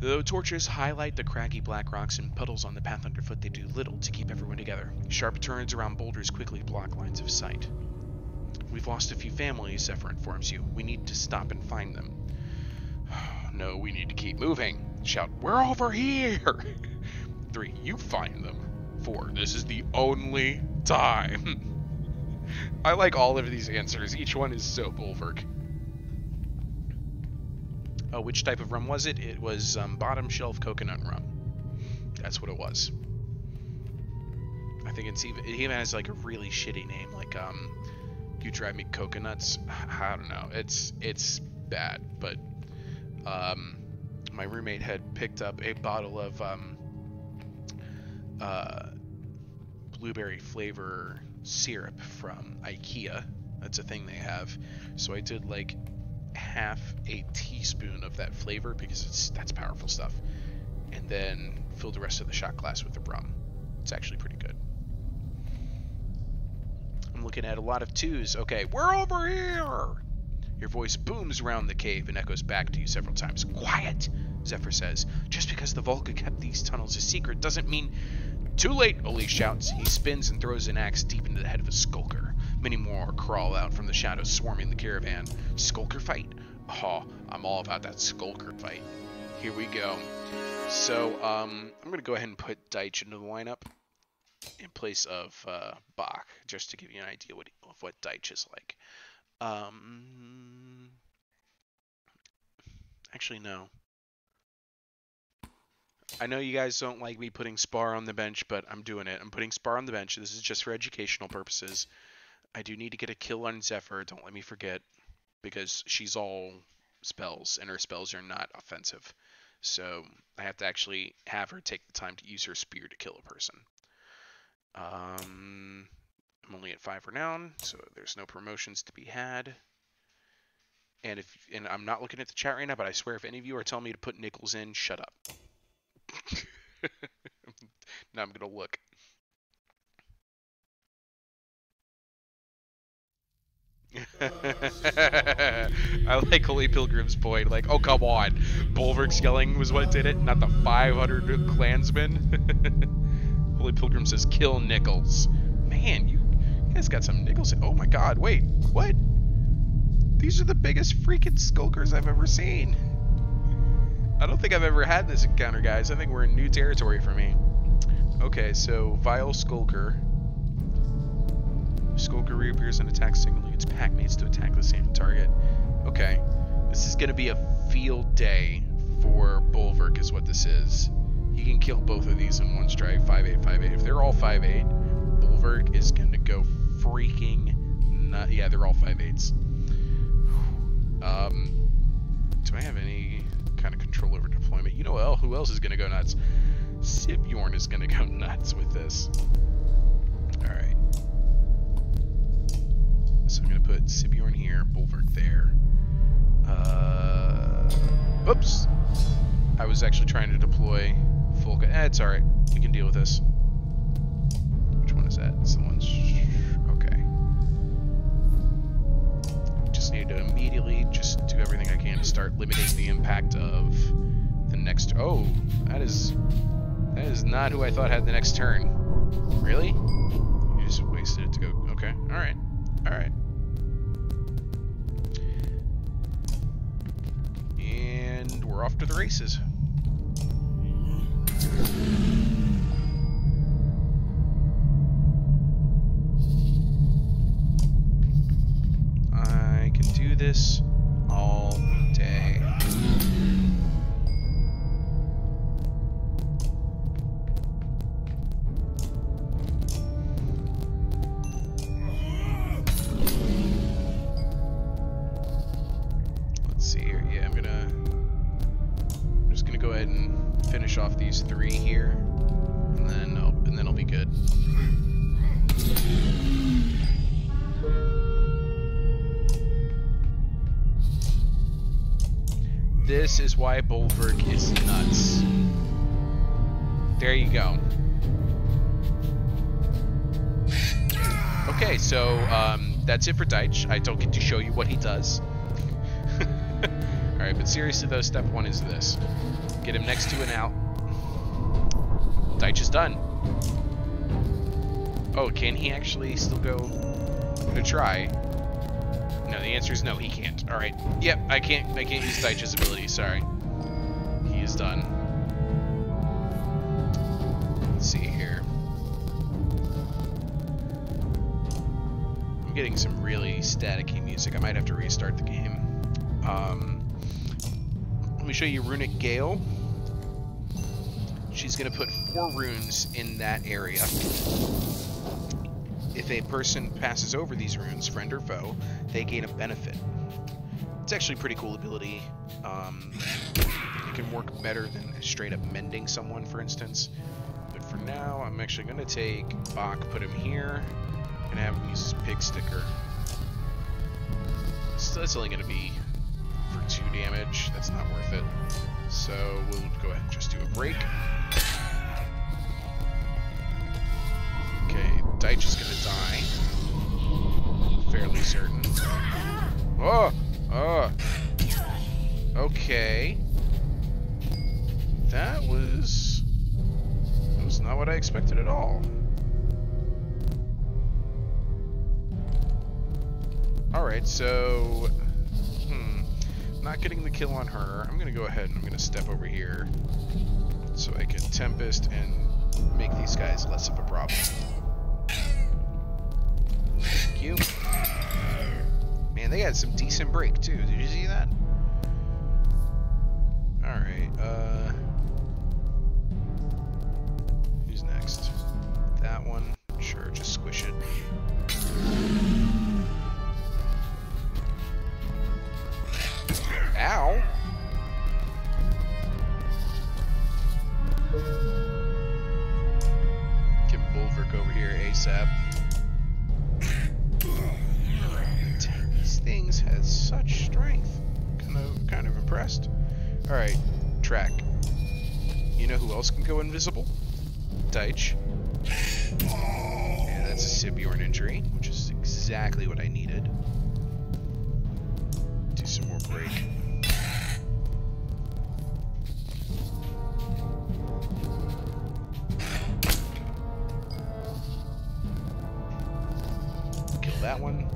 Though torches highlight the craggy black rocks and puddles on the path underfoot, they do little to keep everyone together. Sharp turns around boulders quickly block lines of sight. We've lost a few families, Zephyr informs you. We need to stop and find them. No, we need to keep moving. Shout, we're over here! 3, you find them. 4, this is the only time. I like all of these answers. Each one is so Bulwark. Which type of rum was it? It was bottom shelf coconut rum. That's what it was. I think it even has like a really shitty name, like You Drive Me Coconuts. I don't know. It's bad, but my roommate had picked up a bottle of blueberry flavor syrup from IKEA. That's a thing they have. So I did like half a teaspoon of that flavor because that's powerful stuff, and then filled the rest of the shot glass with the rum. It's actually pretty good. I'm looking at a lot of 2s. Okay, we're over here! Your voice booms around the cave and echoes back to you several times. Quiet, Zephyr says. Just because the Volga kept these tunnels a secret doesn't mean... Too late, Oli shouts. He spins and throws an axe deep into the head of a skulker. Many more crawl out from the shadows, swarming the caravan. Skulker fight? Oh, I'm all about that skulker fight. Here we go. So, I'm going to go ahead and put Deitch into the lineup in place of Bach, just to give you an idea of what Deitch is like. Actually, no. I know you guys don't like me putting Spar on the bench, but I'm doing it. I'm putting Spar on the bench. This is just for educational purposes. I do need to get a kill on Zephyr, don't let me forget, because she's all spells, and her spells are not offensive. So I have to actually have her take the time to use her spear to kill a person. I'm only at 5 renown, so there's no promotions to be had. And I'm not looking at the chat right now, but I swear if any of you are telling me to put Nichols in, shut up. Now I'm gonna look. I like Holy Pilgrim's point. Like, oh come on, Bulwark's yelling was what did it, not the 500 clansmen. Holy Pilgrim says, "Kill Nichols." Man, you guys got some Nichols. Oh my God, wait, what? These are the biggest freaking skulkers I've ever seen. I don't think I've ever had this encounter, guys. I think we're in new territory for me. Okay, so Vile Skulker. Skulker reappears and attacks signaling its pack mates to attack the same target. Okay, this is gonna be a field day for Bulwark, is what this is. He can kill both of these in one strike. 5/8, 5/8. If they're all 5/8, Bulwark is gonna go freaking nut. Yeah, they're all 5/8s. Do I have any kind of control over deployment? You know who else is gonna go nuts? Sibjorn is gonna go nuts with this. Alright. So I'm gonna put Sibjorn here, Bulwark there. Oops! I was actually trying to deploy Folka. It's alright. We can deal with this. Which one is that? It's the one. Okay. Just need to immediately just do everything I can to start limiting the impact of the next. Oh, that is not who I thought had the next turn. Really? You just wasted it to go. Okay. Alright. Alright. And we're off to the races. I can do this all day. Let's see here. Yeah, I'm gonna finish off these 3 here, and then I'll be good. This is why Bulwark is nuts. There you go. Okay, so that's it for Deitch. I don't get to show you what he does. Alright, but seriously though, step 1 is this. Get him next to an out. Deitch is done. Oh, can he actually still go? I'm gonna try. No, the answer is no, he can't. Alright. Yep, I can't use Deitch's ability, sorry. He is done. Let's see here. I'm getting some really staticky music. I might have to restart the game. Let me show you Runic Gale. She's going to put 4 runes in that area. If a person passes over these runes, friend or foe, they gain a benefit. It's actually a pretty cool ability. It can work better than straight up mending someone, for instance. But for now, I'm actually going to take Bach, put him here, and have him use his pig sticker. So that's only going to be for 2 damage. That's not worth it. So we'll go ahead and just do a break. Okay, Deitch is gonna die. Fairly certain. Oh! Oh! Okay. That was not what I expected at all. Alright, so... not getting the kill on her. I'm gonna go ahead and I'm gonna step over here so I can Tempest and make these guys less of a problem. Thank you. Man, they had some decent break too. Did you see that? Alright, who's next? That one? Sure, just squish it. Ow! Get Bulwark over here ASAP. Dang, these things have such strength. Kind of impressed. Alright, track. You know who else can go invisible? Deitch. And that's a Sibjorn injury, which is exactly what I needed. Do some more break. Kill that one.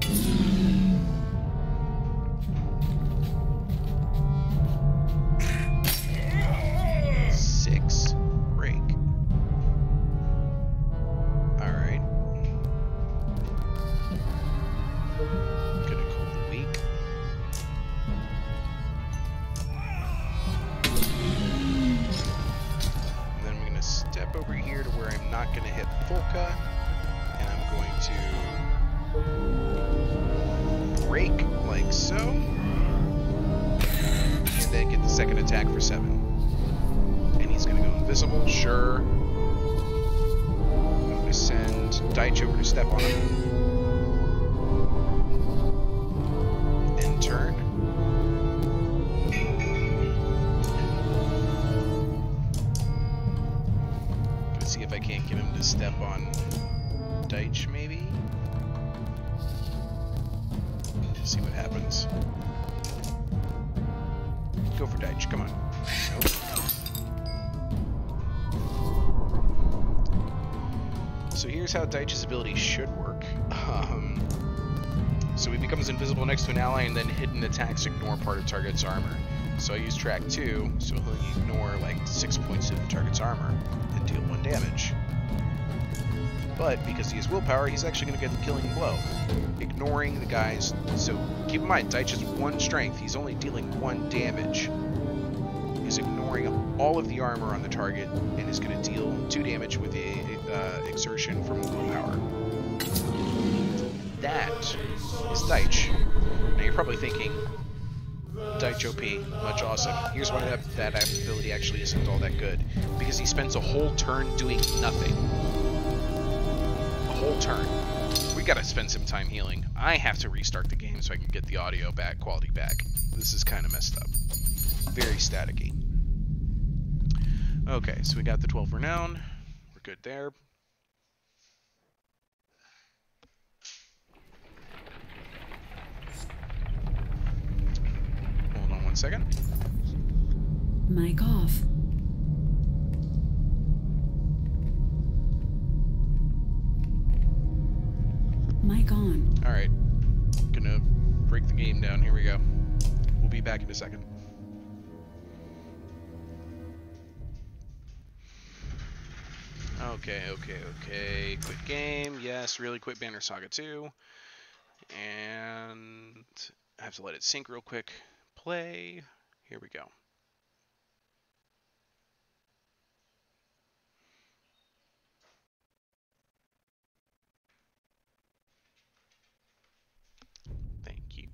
Sure. I'm going to send Deitch over to step on him. End turn. Gonna see if I can't get him to step on Deitch, maybe? See what happens. Go for Deitch, come on. Nope. So here's how Deitch's ability should work. So he becomes invisible next to an ally, and then hidden attacks ignore part of target's armor. So I use track 2, so he'll ignore like 6 points of the target's armor and deal 1 damage. But because he has willpower, he's actually going to get the killing blow, ignoring the guys. So keep in mind, Deitch has 1 strength. He's only dealing 1 damage. He's ignoring all of the armor on the target and is going to deal 2 damage with the exertion from willpower. That is Deitch. Now you're probably thinking, Daicho P, much awesome. Here's why that ability actually isn't all that good. Because he spends a whole turn doing nothing. A whole turn. We gotta spend some time healing. I have to restart the game so I can get the audio back, quality back. This is kind of messed up. Very staticky. Okay, so we got the 12 renown. We're good there. Hold on 1 second. Mic off. Mic on. Alright. Gonna break the game down. Here we go. We'll be back in a second. Okay. Quit game. Yes, really quit Banner Saga 2. And I have to let it sync real quick. Play. Here we go. Thank you.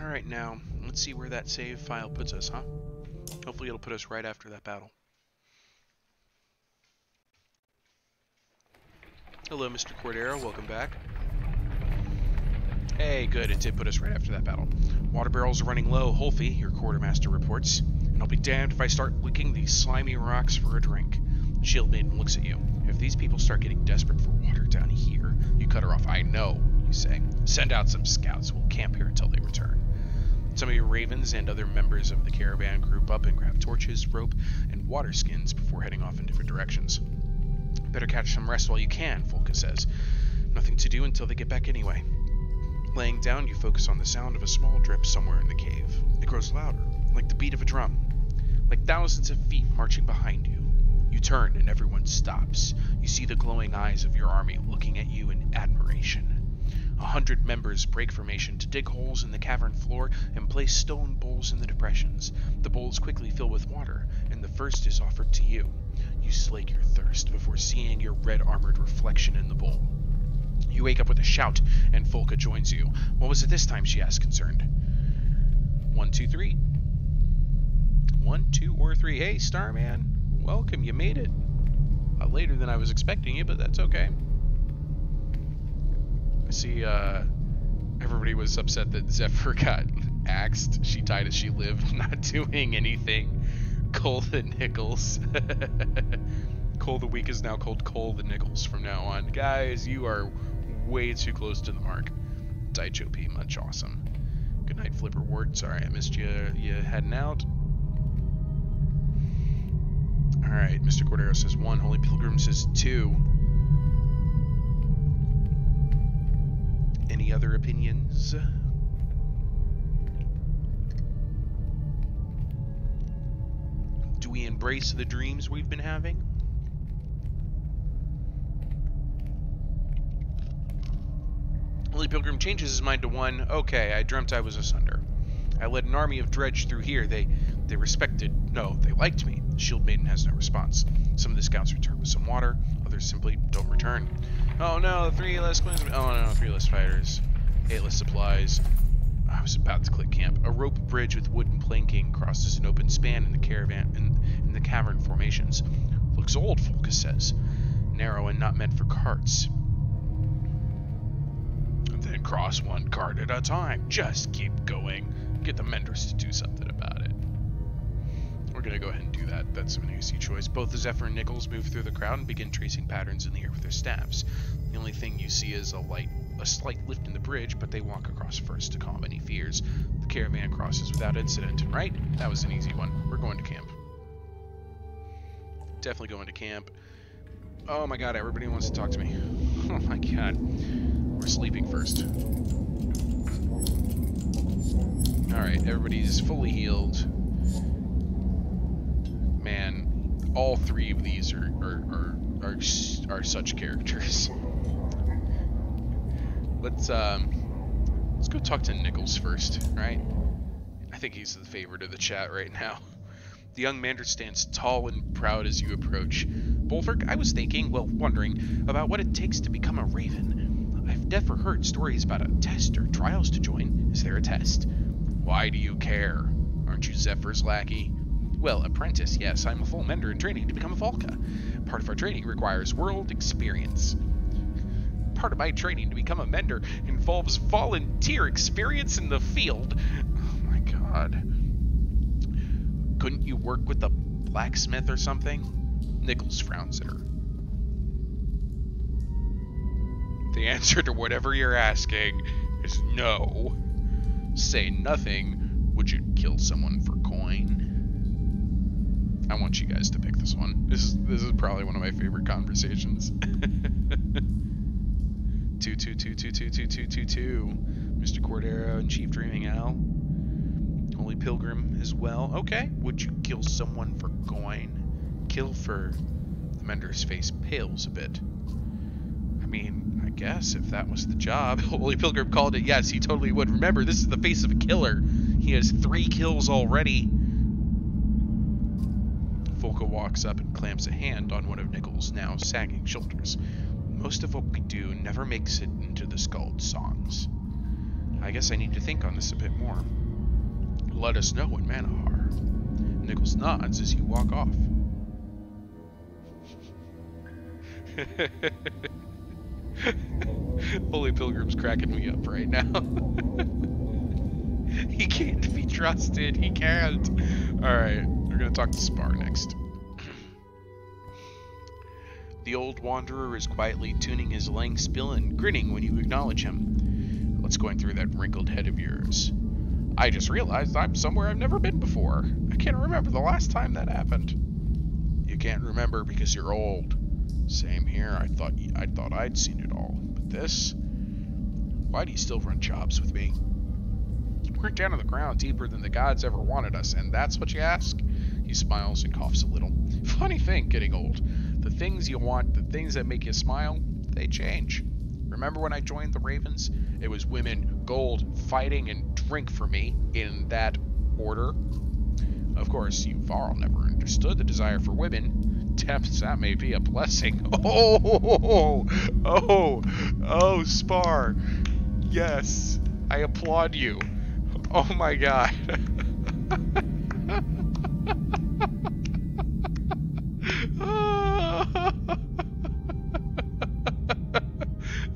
Alright, now, let's see where that save file puts us, huh? Hopefully it'll put us right after that battle. Hello, Mr. Cordero. Welcome back. Hey, good. It did put us right after that battle. Water barrels are running low, Holfie, your quartermaster reports. And I'll be damned if I start licking these slimy rocks for a drink. Shield Maiden looks at you. If these people start getting desperate for water down here, you cut her off. I know, you say. Send out some scouts. We'll camp here until they return. Some of your ravens and other members of the caravan group up and grab torches, rope, and water skins before heading off in different directions. Better catch some rest while you can, Volka says. Nothing to do until they get back anyway. Laying down, you focus on the sound of a small drip somewhere in the cave. It grows louder, like the beat of a drum. Like thousands of feet marching behind you. You turn and everyone stops. You see the glowing eyes of your army looking at you in admiration. 100 members break formation to dig holes in the cavern floor and place stone bowls in the depressions. The bowls quickly fill with water, and the first is offered to you. You slake your thirst before seeing your red-armored reflection in the bowl. You wake up with a shout, and Volka joins you. What was it this time? She asks, concerned. 1, 2, 3. 1, 2, or 3. Hey, Starman. Welcome, you made it. Later than I was expecting you, but that's okay. I see, everybody was upset that Zephyr got axed. She died as she lived, not doing anything. Cole the Nichols. Cole the Weak is now called Cole the Nichols from now on. Guys, you are way too close to the mark. Daicho P, much awesome. Good night, Flipper Ward. Sorry I missed you. You heading out? Alright, Mr. Cordero says 1. Holy Pilgrim says 2. Any other opinions? Do we embrace the dreams we've been having? Holy Pilgrim changes his mind to 1. Okay, I dreamt I was asunder. I led an army of dredge through here. They respected, no, they liked me. The Shield Maiden has no response. Some of the scouts return with some water. Others simply don't return. Oh no, 3 less clansmen. Oh no, 3 less fighters. 8 less supplies. I was about to click camp. A rope bridge with wooden planking crosses an open span in the caravan in the cavern formations. Looks old, Volka says. Narrow and not meant for carts. And then cross 1 cart at a time. Just keep going. Get the menders to do something about it. We're gonna go ahead and do that. That's an easy choice. Both the Zephyr and Nichols move through the crowd and begin tracing patterns in the air with their staffs. The only thing you see is a slight lift in the bridge, but they walk across first to calm any fears. The caravan crosses without incident, and right? That was an easy one. We're going to camp. Definitely going to camp. Oh my god, everybody wants to talk to me. Oh my god. We're sleeping first. Alright, everybody's fully healed. Man, all 3 of these are such characters. Let's go talk to Nichols first, right? I think he's the favorite of the chat right now. The young Mander stands tall and proud as you approach. Bolverk, I was thinking, well, wondering, about what it takes to become a raven. I've never heard stories about a test or trials to join. Is there a test? Why do you care? Aren't you Zephyr's lackey? Well, apprentice, yes. I'm a full mender in training to become a Volca. Part of our training requires world experience. Part of my training to become a mender involves volunteer experience in the field. Oh my god. Couldn't you work with a blacksmith or something? Nichols frowns at her. The answer to whatever you're asking is no. Say nothing. Would you kill someone for coin? I want you guys to pick this one. This is probably one of my favorite conversations. 222222222. Mr. Cordero and Chief Dreaming Owl. Holy Pilgrim as well. Okay. Would you kill someone for coin? Kill for... The Mender's face pales a bit. I mean, I guess if that was the job. Holy Pilgrim called it. Yes, he totally would. Remember, this is the face of a killer. He has 3 kills already. Volca walks up and clamps a hand on one of Nichols' now sagging shoulders. Most of what we do never makes it into the Skald songs. I guess I need to think on this a bit more. Let us know when Manahar. Nichols nods as you walk off. Holy Pilgrim's cracking me up right now. He can't be trusted. He can't. Alright, we're gonna talk to Spar next. The old wanderer is quietly tuning his lang spill and grinning when you acknowledge him. What's going through that wrinkled head of yours? I just realized I'm somewhere I've never been before. I can't remember the last time that happened. You can't remember because you're old. Same here. I thought I'd seen it all. But this? Why do you still run jobs with me? We're down on the ground deeper than the gods ever wanted us, and that's what you ask? He smiles and coughs a little. Funny thing, getting old. The things you want, the things that make you smile, they change. Remember when I joined the Ravens? It was women, gold, fighting, and drink for me, in that order. Of course, you Varl never understood the desire for women. Depths, that may be a blessing. Oh, Spar. Yes, I applaud you. Oh my god.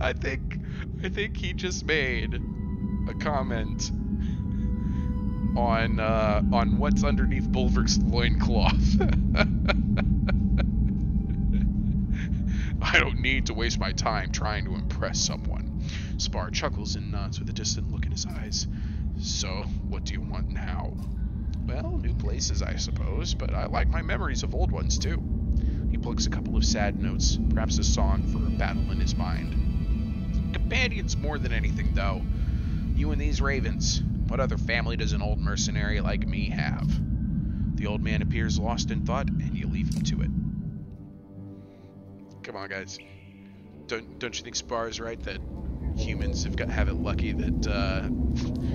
I think he just made a comment on what's underneath Bulwark's loincloth. I don't need to waste my time trying to impress someone. Spar chuckles and nods with a distant look in his eyes. So, what do you want now? Well, new places, I suppose, but I like my memories of old ones, too. He plucks a couple of sad notes, perhaps a song for a battle in his mind. Companions more than anything, though. You and these ravens. What other family does an old mercenary like me have? The old man appears lost in thought, and you leave him to it. Come on, guys. Don't you think Spar is right that humans have it lucky that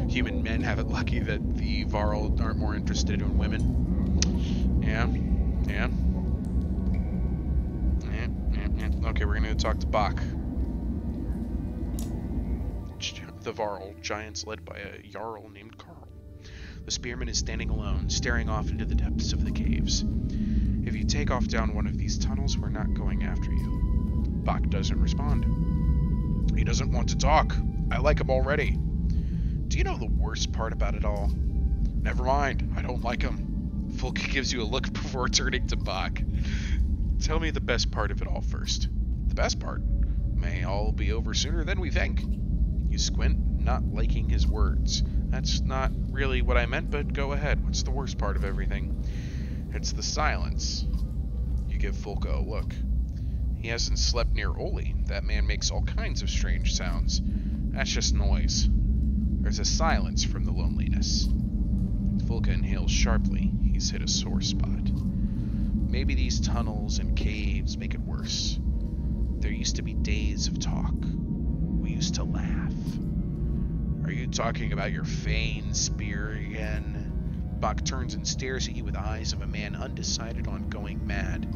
human men have it lucky that the Varl aren't more interested in women? Yeah. Okay, we're gonna talk to Bach. The Varl, giants led by a Jarl named Carl. The spearman is standing alone, staring off into the depths of the caves. If you take off down one of these tunnels, we're not going after you. Bach doesn't respond. He doesn't want to talk. I like him already. Do you know the worst part about it all? Never mind. I don't like him. Volca gives you a look before turning to Bach. Tell me the best part of it all first. The best part? May all be over sooner than we think. You squint, not liking his words. That's not really what I meant, but go ahead. What's the worst part of everything? It's the silence. You give Volca a look. He hasn't slept near Oli. That man makes all kinds of strange sounds. That's just noise. There's a silence from the loneliness. Volca inhales sharply. He's hit a sore spot. Maybe these tunnels and caves make it worse. There used to be days of talk. We used to laugh. Are you talking about your Fane spear again? Bach turns and stares at you with eyes of a man undecided on going mad.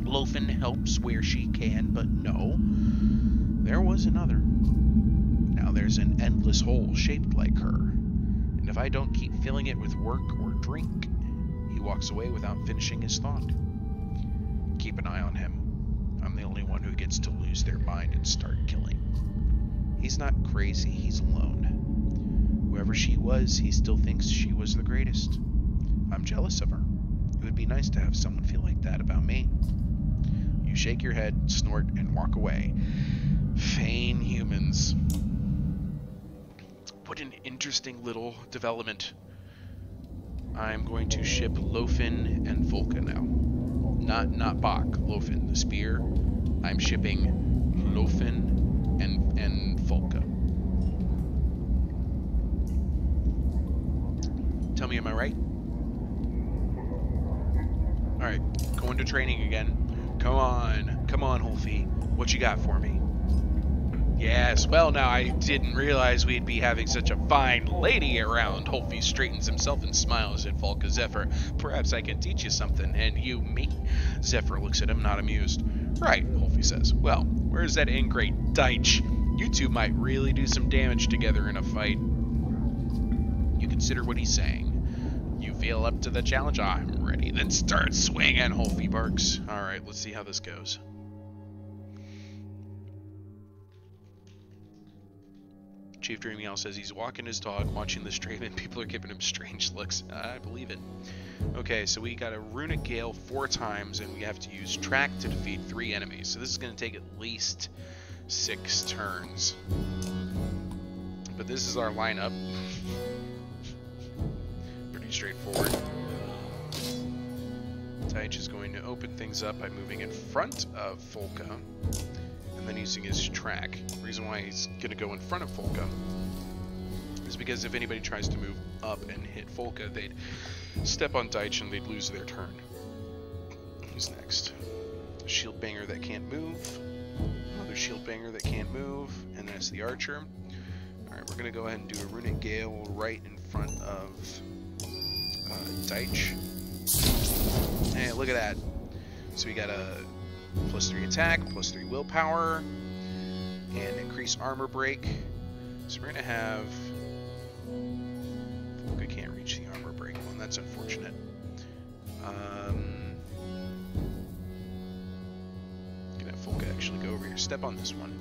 Lofen helps where she can, but no. there was another. Now there's an endless hole shaped like her. And if I don't keep filling it with work or drink, he walks away without finishing his thought. Keep an eye on him. I'm the only one who gets to lose their mind and start killing. He's not crazy, he's alone. Whoever she was, he still thinks she was the greatest. I'm jealous of her. It would be nice to have someone feel like that about me. You shake your head, snort, and walk away. Vain humans. What an interesting little development. I'm going to ship Lofin and Volca now. Not Bach, Lofin, the spear. I'm shipping Lofin and Volca. Tell me, am I right? Alright, going to training again. Come on, Holfie. What you got for me? Yes, well now I didn't realize we'd be having such a fine lady around. Holfie straightens himself and smiles at Volca Zephyr. Perhaps I can teach you something. And you, me? Zephyr looks at him, not amused. Right, Holfie says. Well, where's that ingrate Deitch? You two might really do some damage together in a fight. You consider what he's saying. You feel up to the challenge? I'm ready. Then start swinging, Holfie barks. Alright, let's see how this goes. Chief Dreamy Owl says he's walking his dog, watching the stream, and people are giving him strange looks. I believe it. Okay, so we got a Runic Gale 4 times, and we have to use Track to defeat 3 enemies. So this is going to take at least 6 turns. But this is our lineup. Pretty straightforward. Deitch is going to open things up by moving in front of Volca. And then using his track. The reason why he's going to go in front of Volca is because if anybody tries to move up and hit Volca, they'd step on Deitch and they'd lose their turn. Who's next? A shield banger that can't move. Another shield banger that can't move. And that's the archer. Alright, we're going to go ahead and do a Runic Gale right in front of Deitch. Hey, look at that. So we got a +3 attack, +3 willpower, and increase armor break. So we're going to have... Volca can't reach the armor break one. That's unfortunate. Gonna have Volca actually go over here. Step on this one.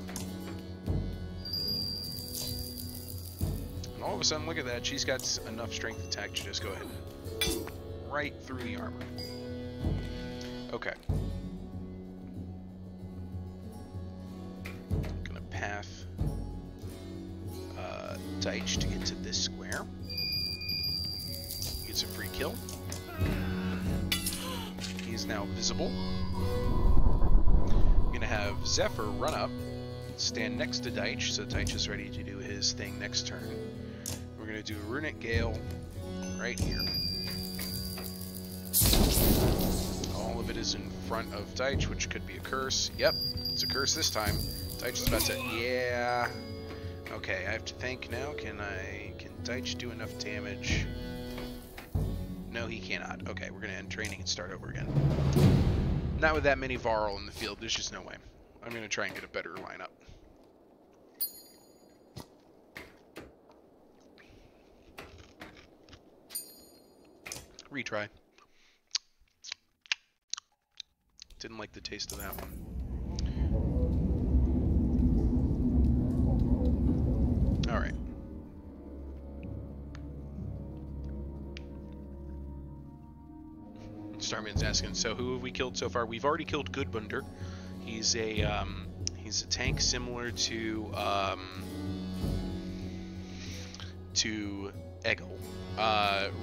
And all of a sudden, look at that. She's got enough strength attack to just go ahead and right through the armor. Okay. Path Deitch to get to this square. Gets a free kill. He is now visible. I'm gonna have Zephyr run up, stand next to Deitch, so Deitch is ready to do his thing next turn. We're gonna do a Runic Gale right here. All of it is in front of Deitch, which could be a curse. Yep, it's a curse this time. Deitch is about to... Yeah. Okay, I have to think now. Can Deitch do enough damage? No, he cannot. Okay, we're going to end training and start over again. Not with that many Varl in the field. There's just no way. I'm going to try and get a better lineup. Retry. Didn't like the taste of that one. Alright. Starman's asking, so who have we killed so far? We've already killed Goodbunder. He's a tank similar to Eggle.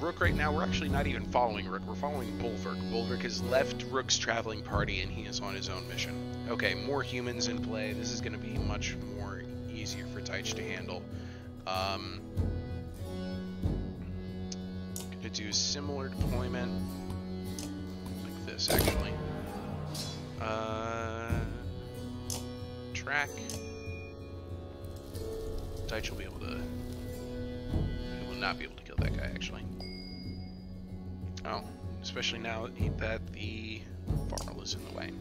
Rook right now, we're actually not even following Rook, we're following Bulwark. Bulwark has left Rook's traveling party and he is on his own mission. Okay, more humans in play. This is going to be much more easier for Deitch to handle. Gonna do a similar deployment like this actually. Track. Deitch will be able to... He will not be able to kill that guy actually. Oh, especially now that the Varl is in the way.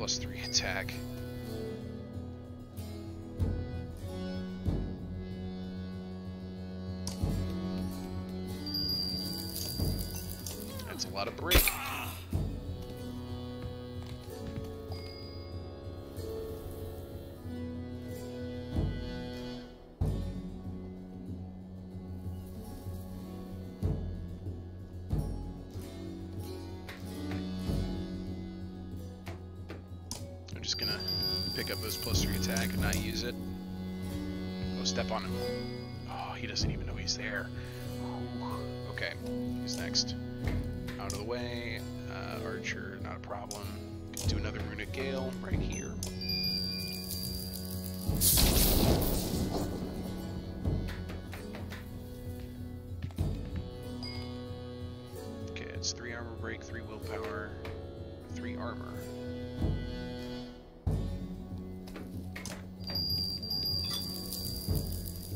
+3 attack. That's a lot of break. I'm just gonna pick up those +3 attack and not use it. Oh, step on him. Oh, he doesn't even know he's there. Whew. Okay, who's next? Out of the way. Archer, not a problem. Do another Runic Gale right here. Okay, it's 3 armor break, 3 willpower, 3 armor.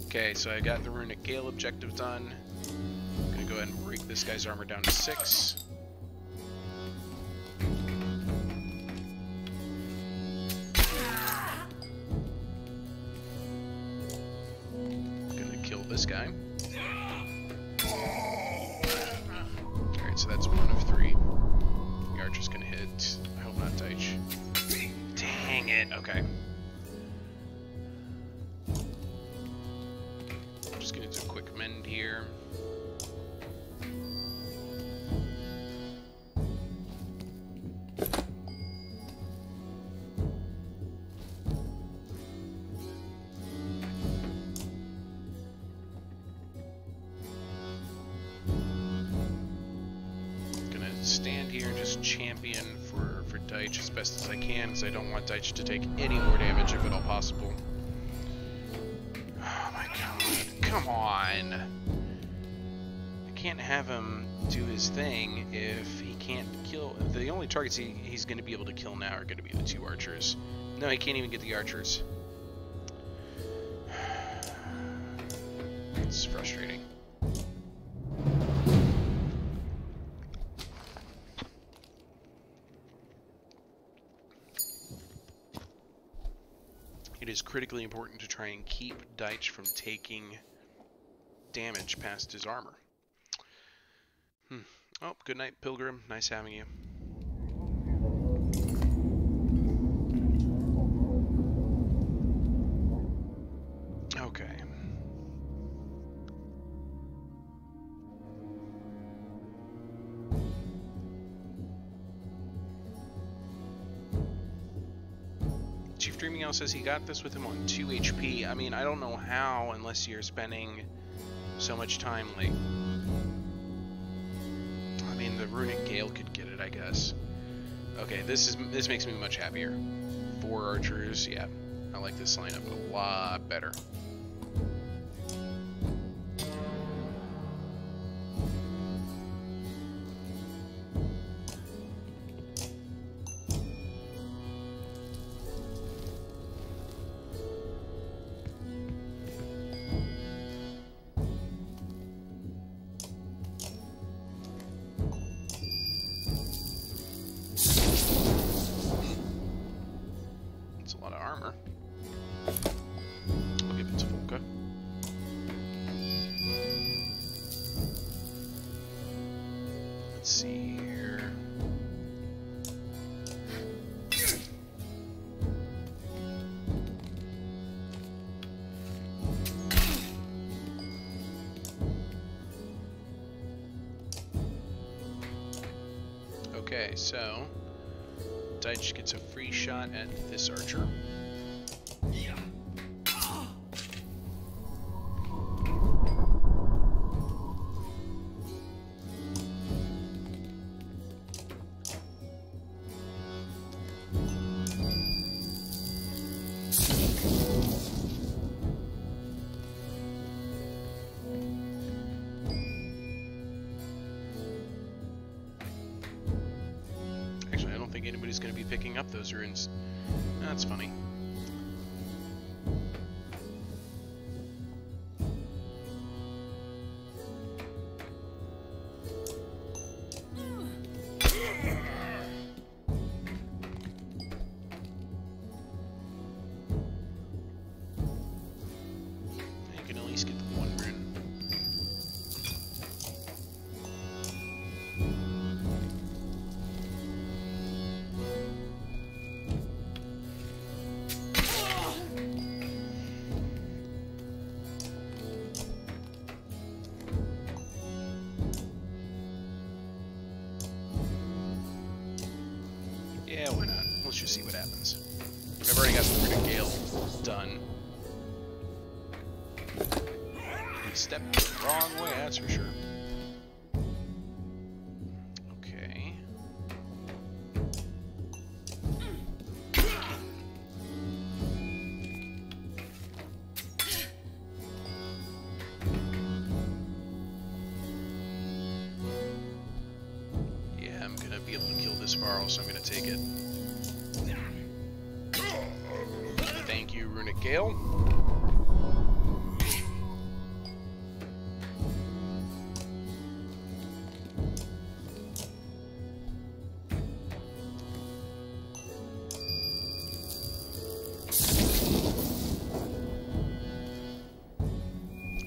Okay, so I got the Runic Gale objective done. I'm gonna go ahead and break this guy's armor down to 6. Gonna kill this guy. Alright, so that's 1 of 3. The archer's gonna hit. I hope not Deitch. Dang it, okay. Just gonna do a quick mend here. Gonna stand here and just champion for Deitch as best as I can, because I don't want Deitch to take any more damage if at all possible. Oh my god, come on! I can't have him do his thing if he can't kill. The only targets he's going to be able to kill now are going to be the 2 archers. No, he can't even get the archers. It's frustrating. It is critically important to try and keep Deitch from taking damage past his armor. Oh, good night, Pilgrim. Nice having you. Okay. Chief Dreaming Owl says he got this with him on 2 HP. I mean, I don't know how unless you're spending so much time, like... I mean, the Runic Gale could get it, I guess. Okay, this makes me much happier. 4 archers, yeah. I like this lineup a lot better. Okay, so Deitch gets a free shot at this archer. Anybody's going to be picking up those runes. That's funny. just see what happens. I've already got the Runic Gale done. He stepped the wrong way, that's for sure. Okay. Yeah, I'm gonna be able to kill this Varl, so I'm gonna take it. Thank you, Runic Gale.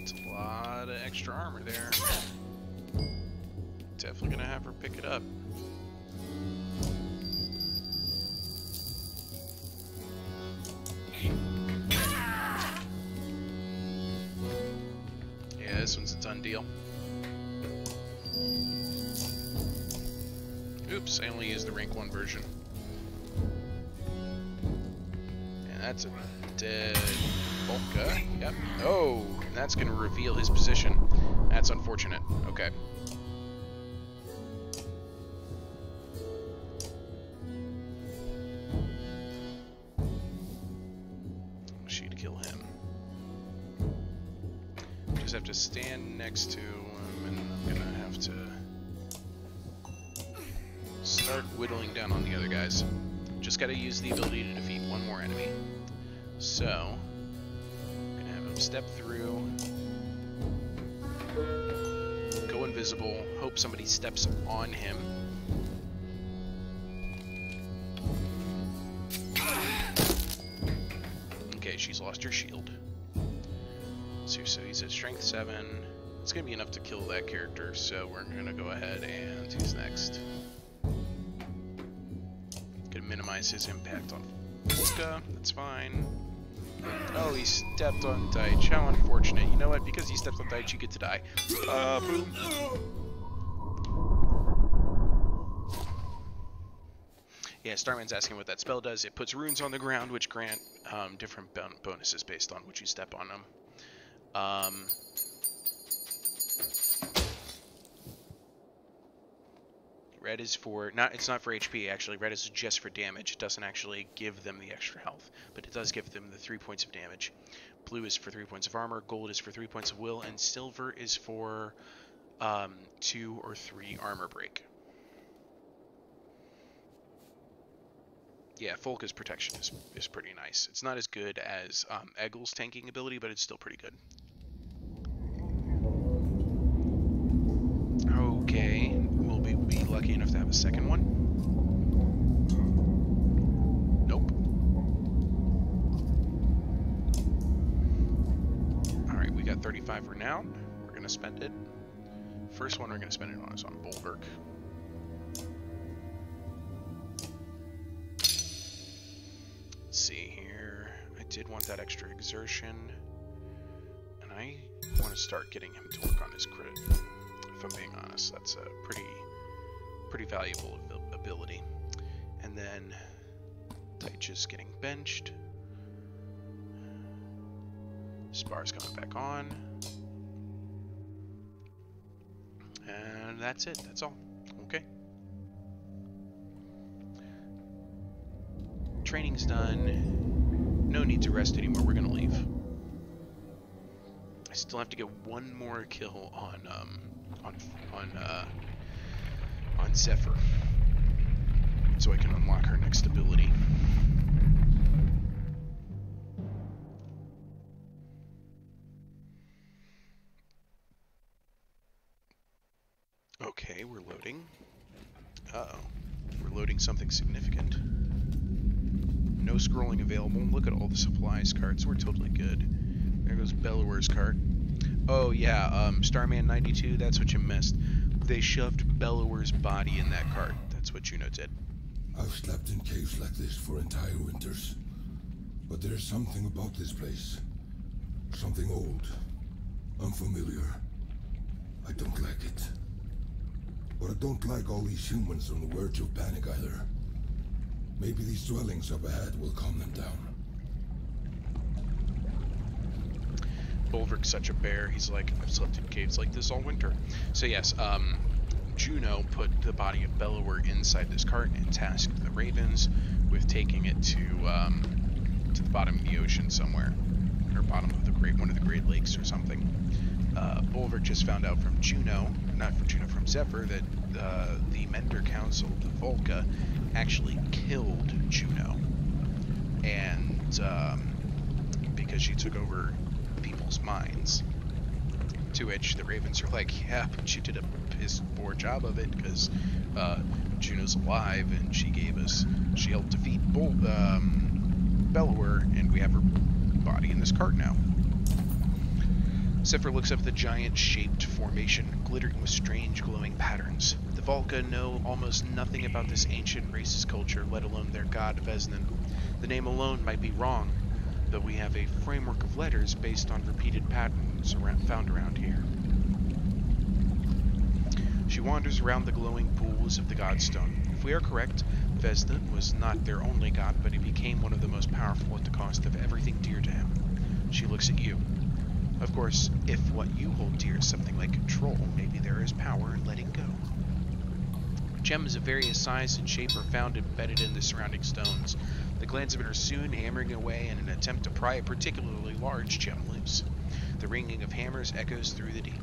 It's a lot of extra armor there. Definitely gonna have her pick it up. Yeah, this one's a done deal. Oops, I only used the rank 1 version. And that's a dead Volca. Yep. Oh, and that's going to reveal his position. That's unfortunate. Okay. She'd kill him. Just have to stand next to him, and I'm going to have to start whittling down on the other guys. Just got to use the ability to defeat one more enemy. So, I'm going to have him step through, go invisible, hope somebody steps on him. Okay, she's lost her shield. So he's at strength 7. It's going to be enough to kill that character, so we're going to go ahead and who's next? Going to minimize his impact on Volca. That's fine. Oh, he stepped on Deitch. How unfortunate. You know what? Because he stepped on Deitch, you get to die. Boom. Yeah, Starman's asking what that spell does. It puts runes on the ground, which grant different bonuses based on which you step on them. Red is for it's not for HP actually. Red is just for damage. It doesn't actually give them the extra health, but it does give them the 3 points of damage. Blue is for 3 points of armor, gold is for 3 points of will, and silver is for 2 or 3 armor break. Yeah, Volca's protection is pretty nice. It's not as good as Egil's tanking ability, but it's still pretty good. Okay, will we be lucky enough to have a second one? Nope. Alright, we got 35 renown. We're going to spend it. First one we're going to spend it on is on Bulwark. Let's see here. I did want that extra exertion. And I want to start getting him to work on his crit. If I'm being honest, that's a pretty valuable ability. And then Deitch is getting benched. Spar's coming back on. And that's it. That's all. Okay. Training's done. No need to rest anymore. We're gonna leave. I still have to get one more kill on Zephyr, so I can unlock her next ability. Okay, we're loading. Uh-oh. We're loading something significant. No scrolling available. Look at all the supplies carts. We're totally good. There goes Bellower's cart. Oh yeah, Starman 92, that's what you missed. They shoved Bellower's body in that cart. That's what Juno did. I've slept in caves like this for entire winters. But there's something about this place. Something old. Unfamiliar. I don't like it. But I don't like all these humans on the verge of panic either. Maybe these dwellings up ahead will calm them down. Bulwark's such a bear. He's like, I've slept in caves like this all winter. So yes, Juno put the body of Bellower inside this cart and tasked the Ravens with taking it to the bottom of the ocean somewhere, or bottom of one of the Great Lakes or something. Bulwark just found out from from Zephyr, that the Mender Council, the Volca, actually killed Juno, and because she took over people's minds. To which the Ravens are like, yeah, but you did a piss poor job of it, because Juno's alive and she helped defeat Bellower, and we have her body in this cart now. Zephyr looks up at the giant-shaped formation, glittering with strange glowing patterns. The Volca know almost nothing about this ancient racist culture, let alone their god Vesnan. The name alone might be wrong, but we have a framework of letters based on repeated patterns found around here. She wanders around the glowing pools of the Godstone. If we are correct, Vesnan was not their only god, but he became one of the most powerful at the cost of everything dear to him. She looks at you. Of course, if what you hold dear is something like control, maybe there is power in letting go. Gems of various size and shape are found embedded in the surrounding stones. The clansmen are soon hammering away in an attempt to pry a particularly large gem loose. The ringing of hammers echoes through the deep.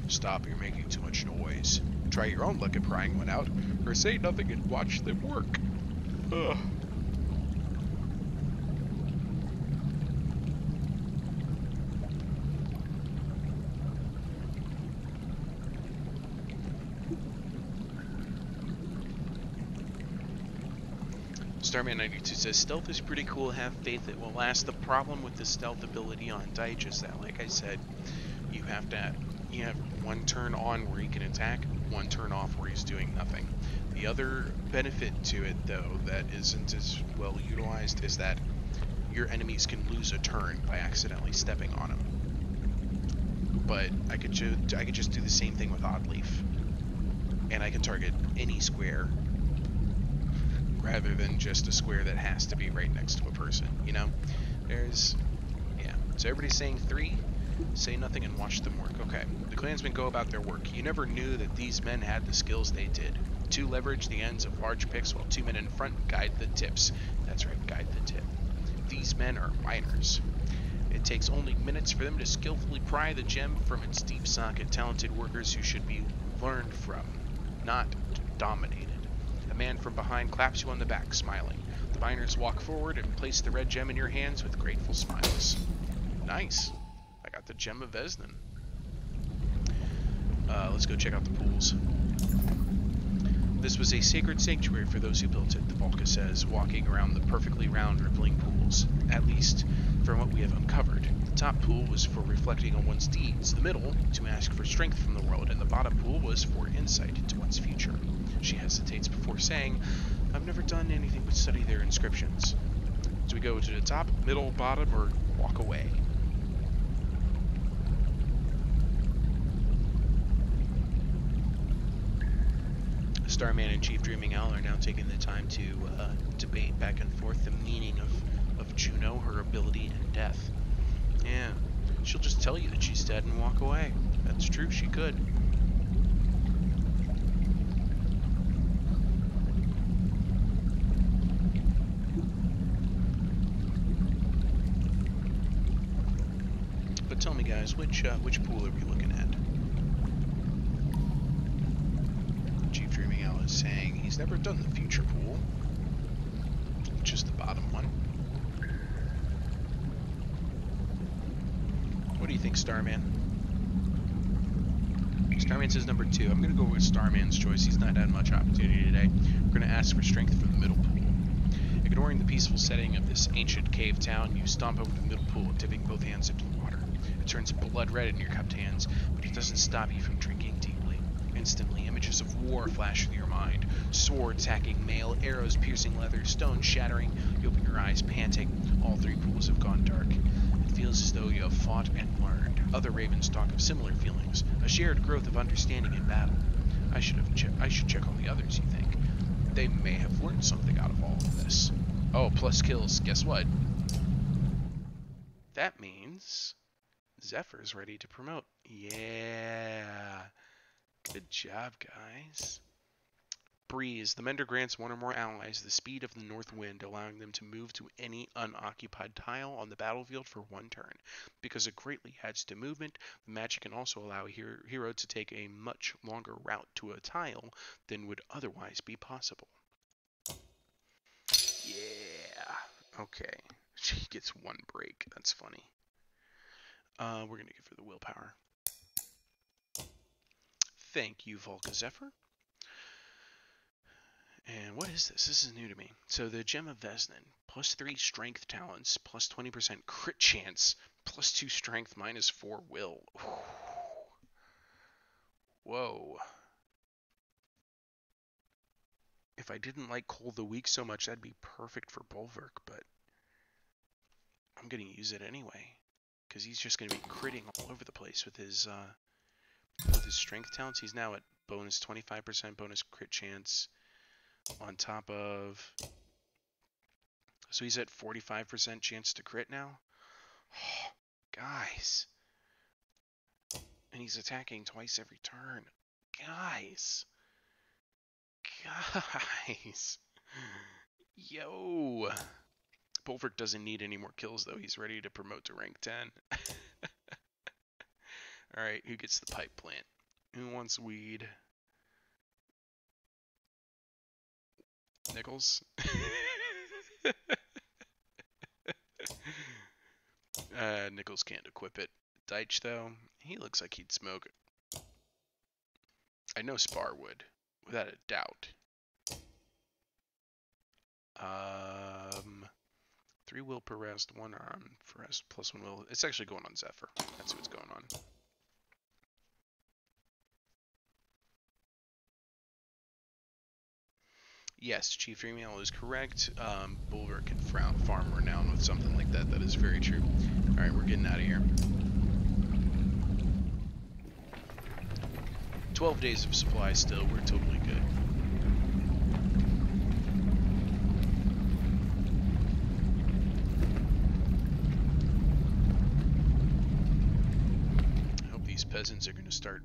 Stop, you're making too much noise. Try your own luck at prying one out, or say nothing and watch them work. Ugh. Starman92 says, stealth is pretty cool, have faith it will last. The problem with the stealth ability on Deitch is that, like I said, you have one turn on where he can attack, one turn off where he's doing nothing. The other benefit to it, though, that isn't as well utilized is that your enemies can lose a turn by accidentally stepping on him. But I could just do the same thing with Oddleaf, and I can target any square rather than just a square that has to be right next to a person, you know? So everybody's saying 3, say nothing and watch them work. Okay, the clansmen go about their work. You never knew that these men had the skills they did. 2 leverage the ends of large picks while 2 men in front guide the tips. That's right, guide the tip. These men are miners. It takes only minutes for them to skillfully pry the gem from its deep socket. Talented workers who should be learned from, not dominated. A man from behind claps you on the back, smiling. The miners walk forward and place the red gem in your hands with grateful smiles. Nice. I got the gem of Vesnan. Let's go check out the pools. This was a sacred sanctuary for those who built it, the Volca says, walking around the perfectly round, rippling pools. At least, from what we have uncovered. The top pool was for reflecting on one's deeds, the middle, to ask for strength from the world, and the bottom pool was for insight into one's future. She hesitates before saying, I've never done anything but study their inscriptions. Do we go to the top, middle, bottom, or walk away? Starman and Chief Dreaming Owl are now taking the time to debate back and forth the meaning of Juno, her ability, and death. Yeah, she'll just tell you that she's dead and walk away. That's true, she could. But tell me, guys, which pool are we looking at? Chief Dreaming Owl is saying he's never done the future pool, which is the bottom one. What do you think, Starman? Starman says number 2. I'm going to go with Starman's choice. He's not had much opportunity today. We're going to ask for strength from the middle pool. Ignoring the peaceful setting of this ancient cave town, you stomp over the middle pool, dipping both hands into the water. It turns blood red in your cupped hands, but it doesn't stop you from drinking deeply. Instantly, images of war flash through your mind. Swords hacking mail, arrows piercing leather, stones shattering. You open your eyes, panting. All 3 pools have gone dark. It feels as though you have fought and learned. Other ravens talk of similar feelings, a shared growth of understanding in battle. I should check on the others, you think. They may have learned something out of all of this. Oh, plus kills. Guess what? That means Zephyr's ready to promote. Yeah. Good job, guys. Breeze. The Mender grants one or more allies the speed of the north wind, allowing them to move to any unoccupied tile on the battlefield for one turn. Because it greatly adds to movement, the magic can also allow a hero to take a much longer route to a tile than would otherwise be possible. Yeah. Okay. She gets one break. That's funny. We're going to give her the willpower. Thank you, Volca Zephyr. And what is this? This is new to me. So the Gem of Vesnin, plus 3 strength talents, plus 20% crit chance, plus 2 strength, minus 4 will. Whoa. If I didn't like Cold the Weak so much, that'd be perfect for Bulwark, but I'm going to use it anyway. Because he's just going to be critting all over the place with his strength talents. He's now at bonus 25% bonus crit chance on top of... So he's at 45% chance to crit now? Oh, guys. And he's attacking twice every turn. Guys. Guys. Yo. Bulwark doesn't need any more kills, though. He's ready to promote to rank 10. Alright, who gets the pipe plant? Who wants weed? Nichols? Nichols can't equip it. Deitch, though, he looks like he'd smoke it. I know Spar would, without a doubt. 3 will per rest, 1 arm for rest, plus 1 will. It's actually going on Zephyr. That's what's going on. Yes, Chief Email is correct. Bulwark can farm renown with something like that. That is very true. Alright, we're getting out of here. 12 days of supply still. We're totally good. I hope these peasants are going to start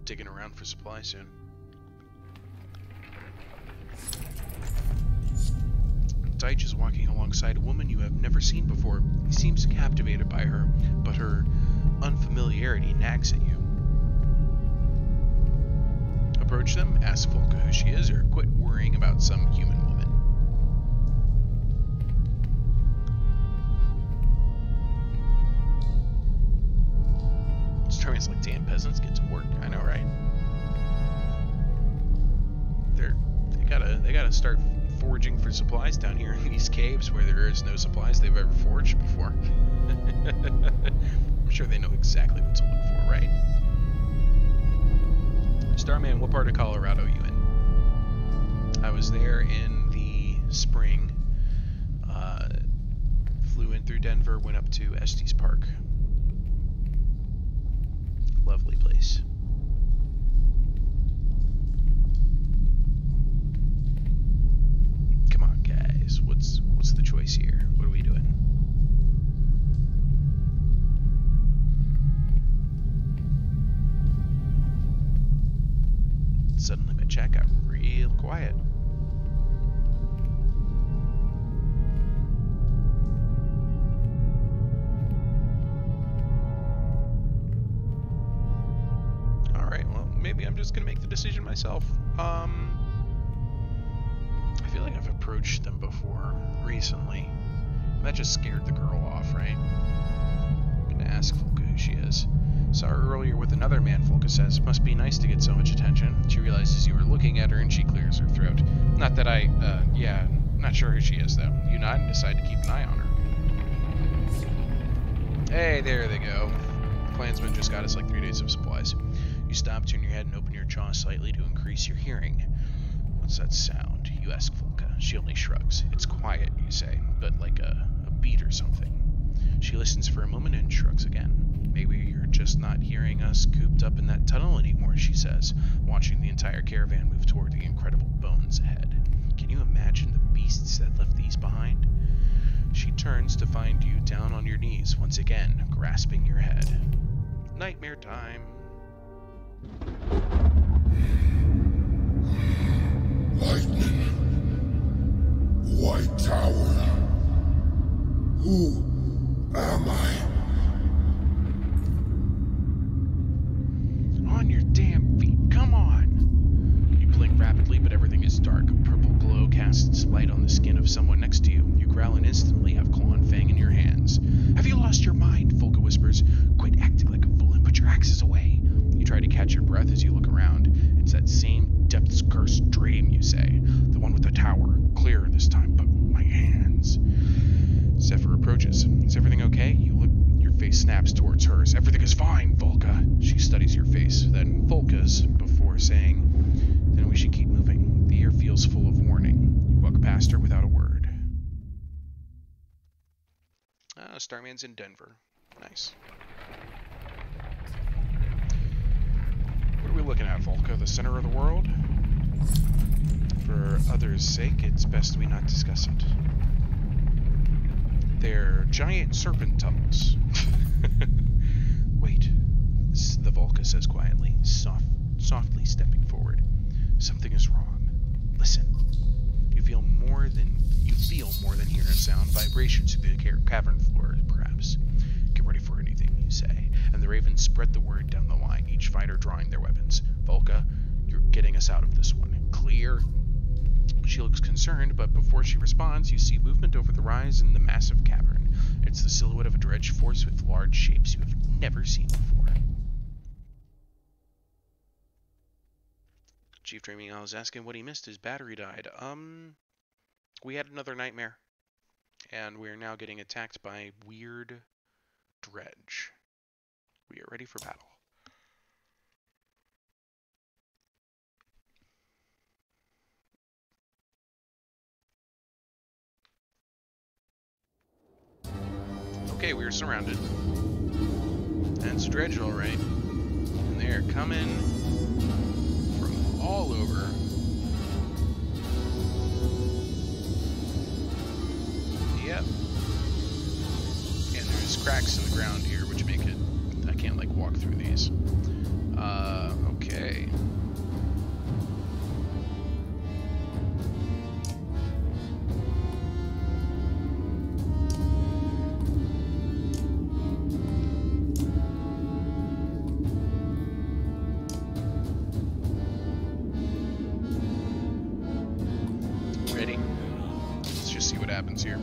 digging around for supply soon. Deitch is walking alongside a woman you have never seen before. He seems captivated by her, but her unfamiliarity nags at you. Approach them, ask Volca who she is, or quit worrying about some human woman. It's turns like damn peasants get to work. I know, right? They gotta start foraging for supplies down here in these caves where there is no supplies they've ever foraged before. I'm sure they know exactly what to look for, right? Starman, what part of Colorado are you in? I was there in the spring. Flew in through Denver, went up to Estes Park. Lovely place. What's the choice here? What are we doing? Suddenly my chat got real quiet. Alright, well, maybe I'm just gonna make the decision myself. I feel like I've approached them before recently. That just scared the girl off, right? I'm gonna ask Volca who she is. Saw her earlier with another man, Volca says. Must be nice to get so much attention. She realizes you were looking at her and she clears her throat. Not that yeah, not sure who she is though. You nod and decide to keep an eye on her. Hey, there they go. The clansman just got us like 3 days of supplies. You stop, turn your head, and open your jaw slightly to increase your hearing. What's that sound? You ask Volca. She only shrugs. It's quiet, you say, but like a beat or something. She listens for a moment and shrugs again. Maybe you're just not hearing us cooped up in that tunnel anymore, she says, watching the entire caravan move toward the incredible bones ahead. Can you imagine the beasts that left these behind? She turns to find you down on your knees, once again, grasping your head. Nightmare time. Lightning. White Tower. Who am I? On your damn feet, come on! You blink rapidly, but everything is dark. A purple glow casts its light on the skin of someone next to you. You growl and instantly have Claw and Fang in your hands. Have you lost your mind? Volka whispers. Quit acting like a fool and put your axes away. You try to catch your breath as you look around. It's that same depths-cursed dream, you say. The one with the tower. Clearer this time, but my hands. Zephyr approaches. Is everything okay? You look. Your face snaps towards hers. Everything is fine, Volka. She studies your face, then Volka's, before saying, then we should keep moving. The air feels full of warning. You walk past her without a word. Starman's in Denver. Nice. What are we looking at, Volka? The center of the world? For others' sake, it's best we not discuss it. They're giant serpent tunnels. Wait, the Volka says quietly, softly stepping forward. Something is wrong. Listen. You feel more than hearing sound. Vibrations through the cavern floor, perhaps. Get ready for anything, you say, and the ravens spread the word down the line, each fighter drawing their weapons. Volka, you're getting us out of this one. Clear? She looks concerned, but before she responds, you see movement over the rise in the massive cavern. It's the silhouette of a dredge force with large shapes you have never seen before. Chief Dreaming Owl is asking what he missed. His battery died. We had another nightmare, and we're now getting attacked by weird dredge. We are ready for battle. Okay, we are surrounded. And it's dredge, alright. And they are coming from all over. Yep. And there's cracks in the ground here, which make it... I can't, like, walk through these. Okay. Ready? Let's just see what happens here.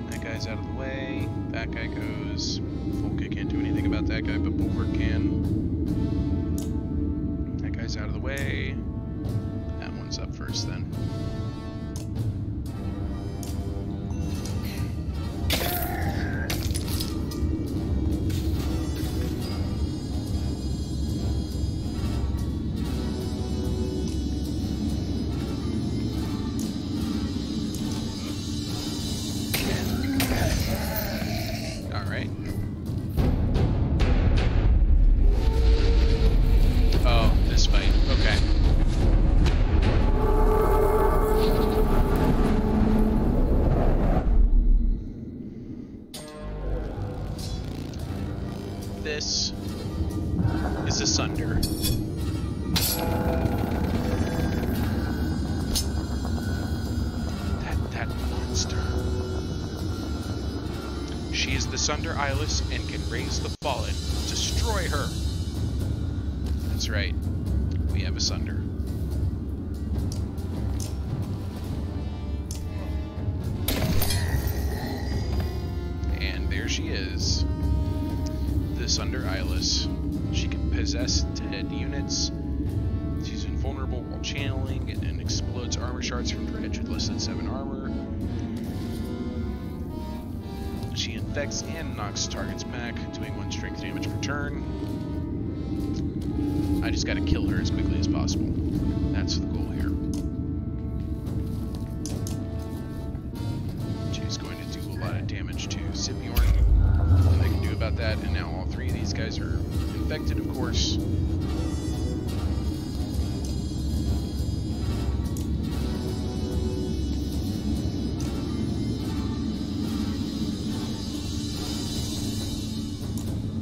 That guy's out of the way. That guy goes. Volka can't do anything about that guy, but Bulwark can. That guy's out of the way. That one's up first then. Alright. Oh, this fight. Okay. This is Asunder. That monster. She is the Sunder Eyeless and can raise the fallen. Destroy her! That's right. We have Asunder. And there she is. The Sunder Eyeless. She can possess dead units. She's invulnerable while channeling and explodes armor shards from dredge with less than 7 armor. She infects and knocks targets back, doing 1 strength damage per turn. I just gotta kill her as quickly as possible. That's the goal here. She's going to do a lot of damage to Zipiorn. Nothing I can do about about that, and now all three of these guys are infected, of course.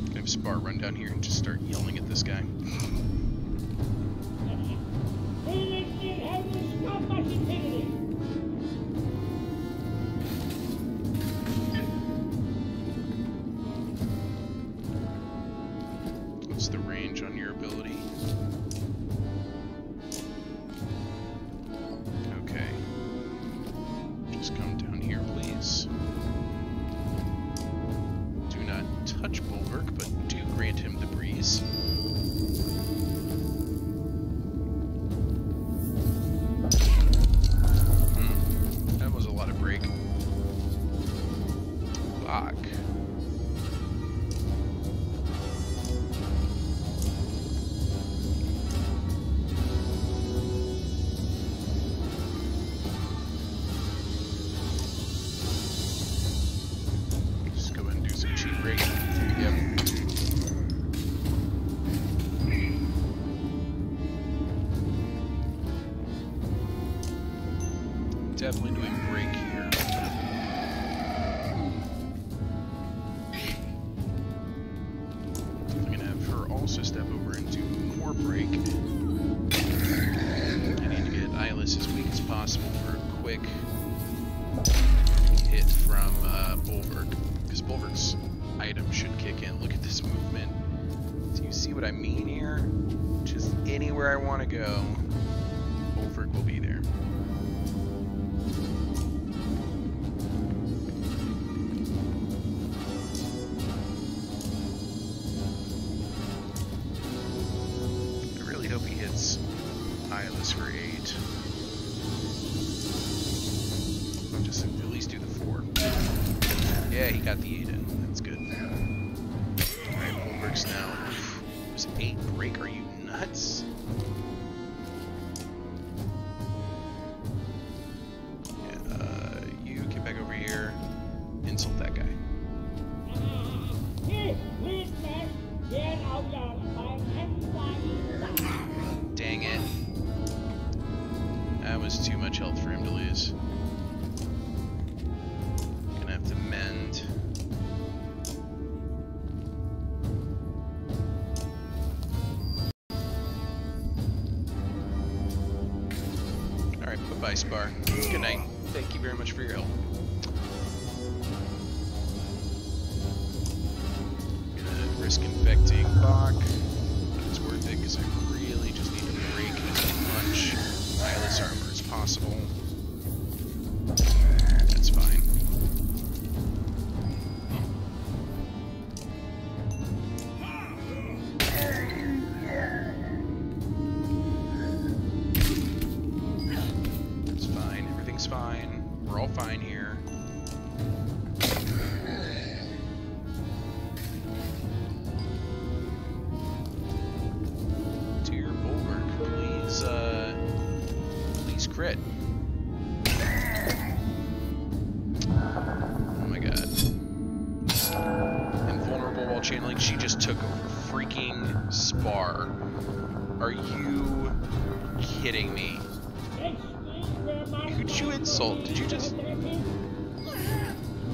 Gonna have Spar run down here and just start yelling at this guy. What's the range on your ability? Okay. Just come down here, please. Do not touch Bulwark, but do grant him the breeze. That was a lot of break. Fuck. Just go ahead and do some cheap break. Yep. Definitely doing break here. I'm gonna have her also step over and do more break. I need to get Eyeless as weak as possible for a quick hit from Bulwark, because Bulwark's item should kick in. Look at this movement. Do you see what I mean here? Just anywhere I want to go, Bulwark will be there. I really hope he hits Eyeless for 8. I'll just at least do the 4. Yeah, he got the 8 in. That's good. Alright, Bulwark's now. Oof, it was 8 break. Are you nuts? Yeah, you get back over here. Insult that guy. Dang it. That was too much health for him to lose. Gonna have to mend. Alright, bye-bye, Spar. Good night. Thank you very much for your help. Gonna risk infecting Bach, but it's worth it because I really just need to break as much Eyeless armor as possible. That's fine. It's fine. Everything's fine. We're all fine here. Dear Bulwark, please, please crit. Oh my god. Invulnerable while channeling. She just took over freaking Spar. Are you kidding me? Who'd you insult? Did you just...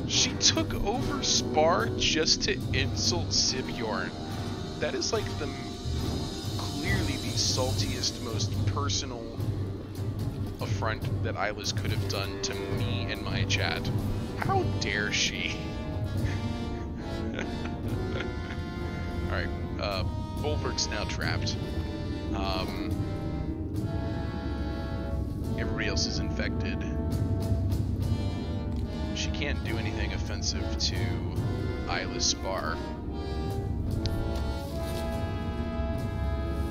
She took over Spar just to insult Sibjorn. That is like the... clearly the saltiest, most personal affront that Eyeless could have done to me and my chat. How dare she? Alright, Bulwark's now trapped. Everybody else is infected. She can't do anything offensive to Eyeless Spar.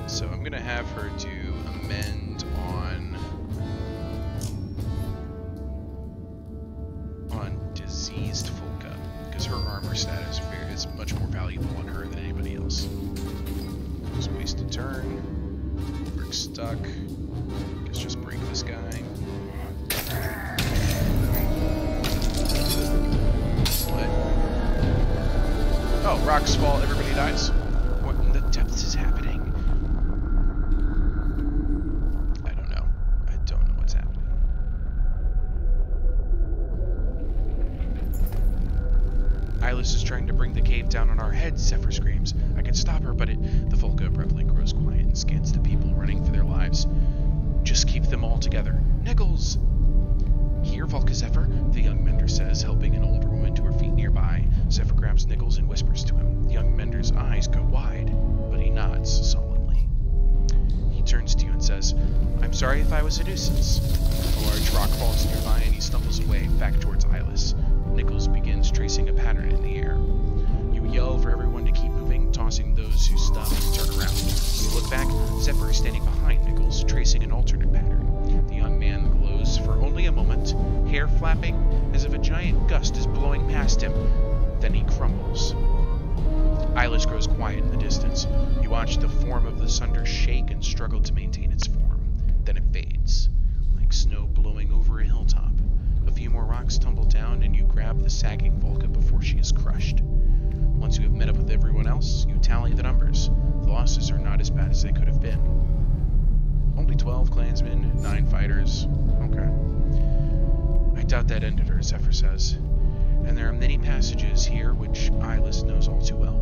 So I'm gonna have her do amend on diseased Fulka, because her armor status is much more valuable on her than anybody else. Just waste a turn. We're stuck. Guess just break this guy. What? Oh, rock he dies? What in the depths is happening? I don't know. I don't know what's happening. Eyeless is trying to bring the cave down on our heads, Zephyr screams. I can stop her, but the Volca abruptly grows quiet and scans the people running for their lives. Just keep them all together. Nichols! Here, Volca Zephyr, the young mender says, helping an older woman to her feet nearby. Zephyr grabs Nichols and whispers to him. The young mender's eyes go wide, but he nods solemnly. He turns to you and says, I'm sorry if I was a nuisance. A large rock falls nearby and he stumbles away, back towards Eyeless. Nichols begins tracing a pattern in the air. You yell for everyone to keep moving, tossing those who stop and turn around. When you look back, Zephyr is standing behind Nichols, tracing an alternate pattern. The young man glows for only a moment, hair flapping as if a giant gust is blowing past him. Then he crumbles. Eyeless grows quiet in the distance. You watch the form of the Sunder shake and struggle to maintain its form. Then it fades, like snow blowing over a hilltop. A few more rocks tumble down and you grab the sagging Volca before she is crushed. Once you have met up with everyone else, you tally the numbers. The losses are not as bad as they could have been. Only 12 clansmen, 9 fighters. Okay. I doubt that ended her, Zephyr says. And there are many passages here which Eyeless knows all too well.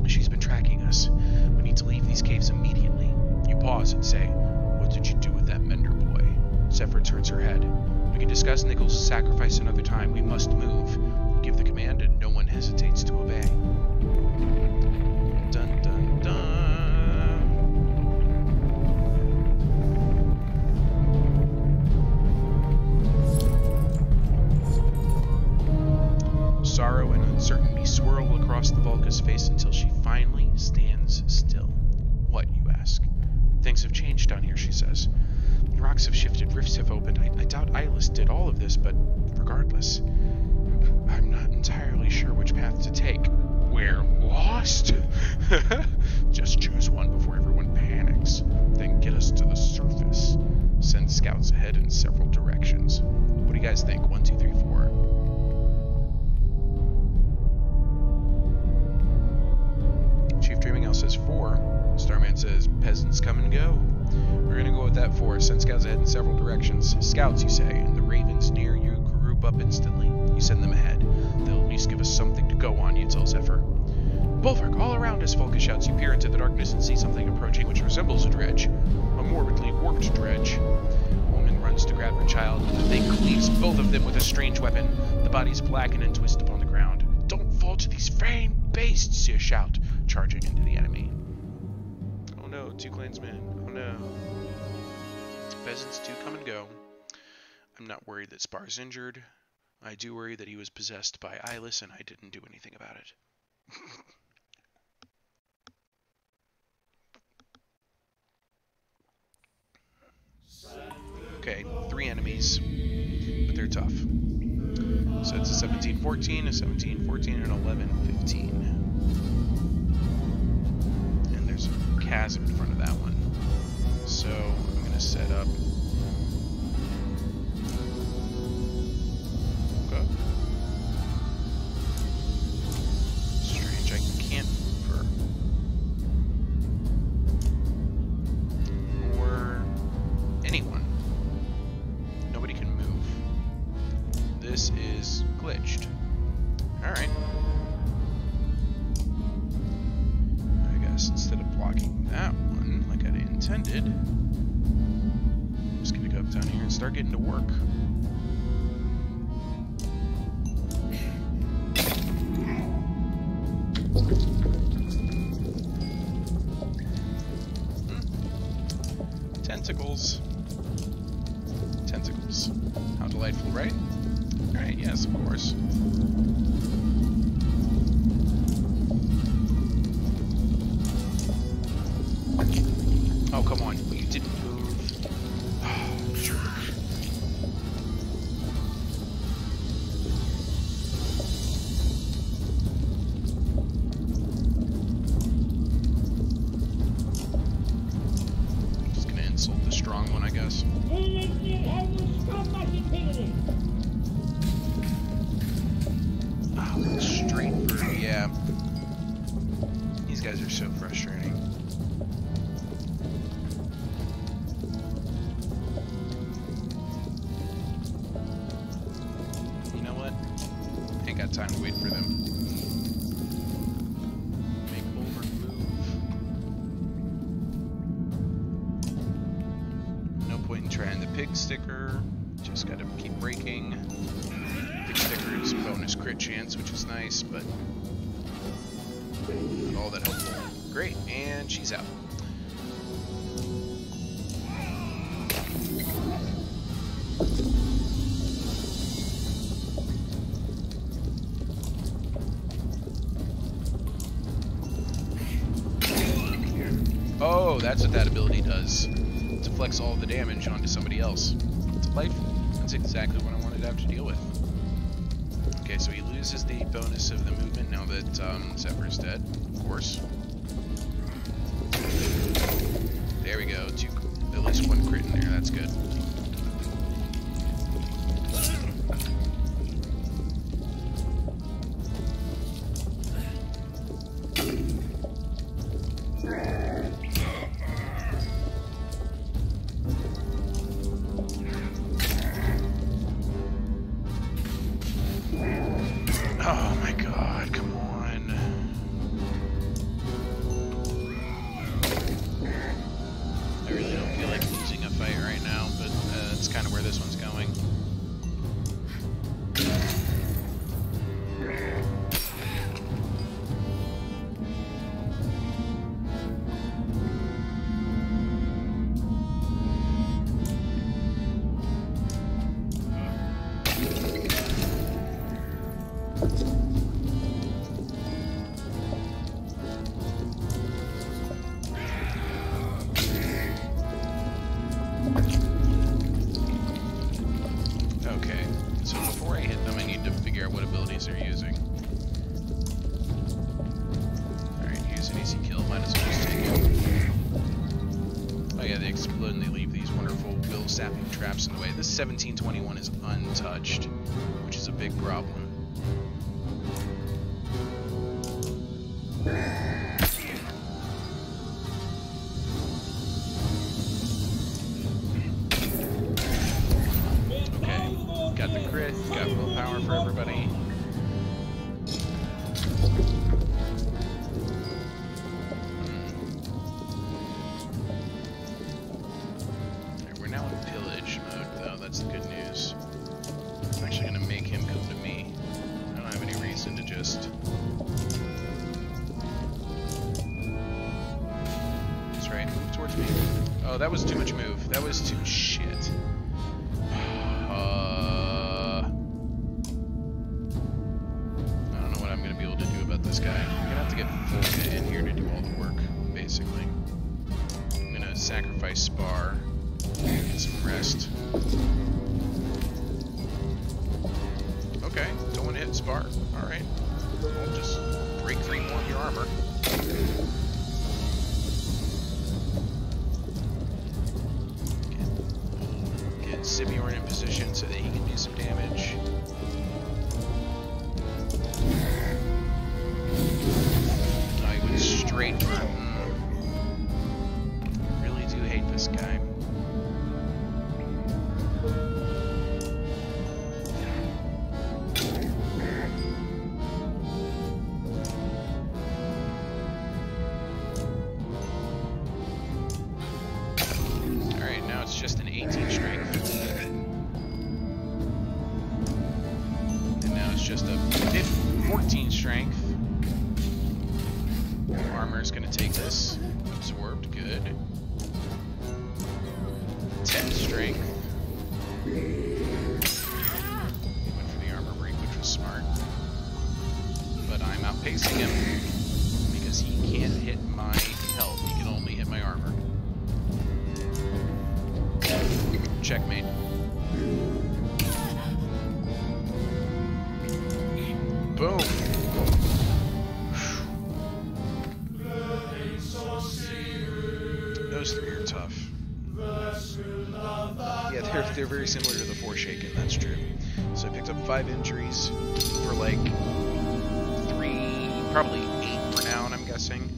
She's been tracking us. We need to leave these caves immediately. You pause and say, what did you do with that mender boy? Zephyr turns her head. We can discuss Nichols' sacrifice another time. We must move. You give the command and no one hesitates to obey. Dun dun dun. Sorrow and uncertainty swirl across the Volca's face until she finally stands still. What, you ask? Things have changed down here, she says. Rocks have shifted, rifts have opened. I doubt Eyeless did all of this, but regardless, I'm not entirely sure which path to take. We're lost? Just choose one before everyone panics. Then get us to the surface. Send scouts ahead in several directions. What do you guys think? 1, 2, 3, 4. Chief Dreaming Owl says 4. Starman says, peasants come and go. We're gonna go with that 4. Send scouts ahead in several directions. Scouts, you say, and the ravens near you group up instantly. You send them ahead. They'll at least give us something to go on, you tell Zephyr. Bulwark, all around us, Volca shouts. You peer into the darkness and see something approaching which resembles a dredge. A morbidly warped dredge. A woman runs to grab her child. The thing cleaves both of them with a strange weapon. The bodies blacken and twist upon the ground. Don't fall to these framed beasts, you shout, charging into the enemy. Oh no, 2 clansmen. Oh no. Peasants do come and go. I'm not worried that Spar's injured. I do worry that he was possessed by Eyeless and I didn't do anything about it. Okay, 3 enemies, but they're tough. So it's a 17-14, a 17-14, and an 11-15. And there's a chasm in front of that one. So I'm going to set up... Okay. Strange, I can't move her. Or anyone. Nobody can move. This is glitched. Alright. I guess instead of blocking that one like I intended, I'm just gonna go up down here and start getting to work. Tentacles. Tentacles. How delightful, right? Alright, yes, of course. Oh, come on. You didn't move. Just gonna insult the strong one, I guess. Oh, straight for, yeah. guys are so frustrating. You know what? Ain't got time to wait for them. Make Bulwark move. No point in trying the pig sticker. Just gotta keep breaking. Pig sticker is bonus crit chance, which is nice, but not all that helpful. Great, and she's out. Oh, that's what that ability does. Deflects all the damage onto somebody else. Delightful. That's exactly what I wanted to have to deal with. Okay, so he loses the bonus of the movement now that Zephyr's dead, of course. There we go. At least one crit in there. That's good. Oh my god, come on. I really don't feel like losing a fight right now, but that's kind of where this one's going. Okay, so before I hit them, I need to figure out what abilities they're using. Alright, use an easy kill, might as well just take it. Oh yeah, they explode and they leave these wonderful will-sapping traps in the way. This 1721 is untouched, which is a big problem. Got the crit, got willpower for everybody. Right, we're now in pillage mode, though. That's the good news. I'm actually going to make him come to me. I don't have any reason to just... That's right, move towards me. Oh, that was too much move. That was too shit. This guy. I'm gonna have to get full hit in here to do all the work, basically. I'm gonna sacrifice Spar, get some rest. Okay, don't want to hit Spar. Alright. I'll just break 3 more of your armor. Get Simeon in position so that he can do some damage. Straight for him. Really do hate this guy. Alright, now it's just an 18 strength. And now it's just a 14 strength. Armor is going to take this. Absorbed, good. 10 strength. Went for the armor break, which was smart. But I'm outpacing him because he can't hit my health. He can only hit my armor. Checkmate. Boom. Those 3 are tough. Yeah, they're very similar to the Forshaken, that's true. So I picked up 5 injuries for like 3, probably 8 for now, and I'm guessing.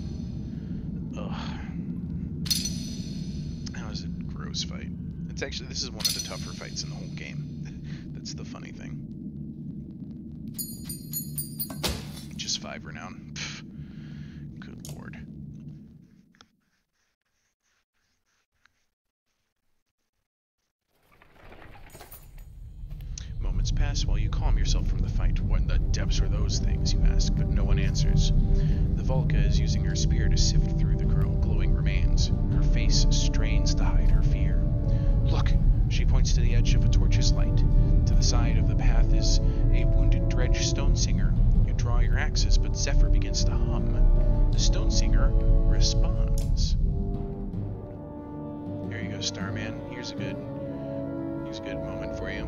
It's actually, this is one of the tougher fights in the whole game. That's the funny thing. Just 5 renown. Pfft. Good lord. Moments pass while you calm yourself from the fight. What in the depths are those things, you ask, but no one answers. The Volca is using her spear to sift through the glowing remains. Her face strains to hide her fear. Look! She points to the edge of a torch's light. To the side of the path is a wounded dredge stone singer. You draw your axes, but Zephyr begins to hum. The stone singer responds. Here you go, Starman. Here's a good moment for you.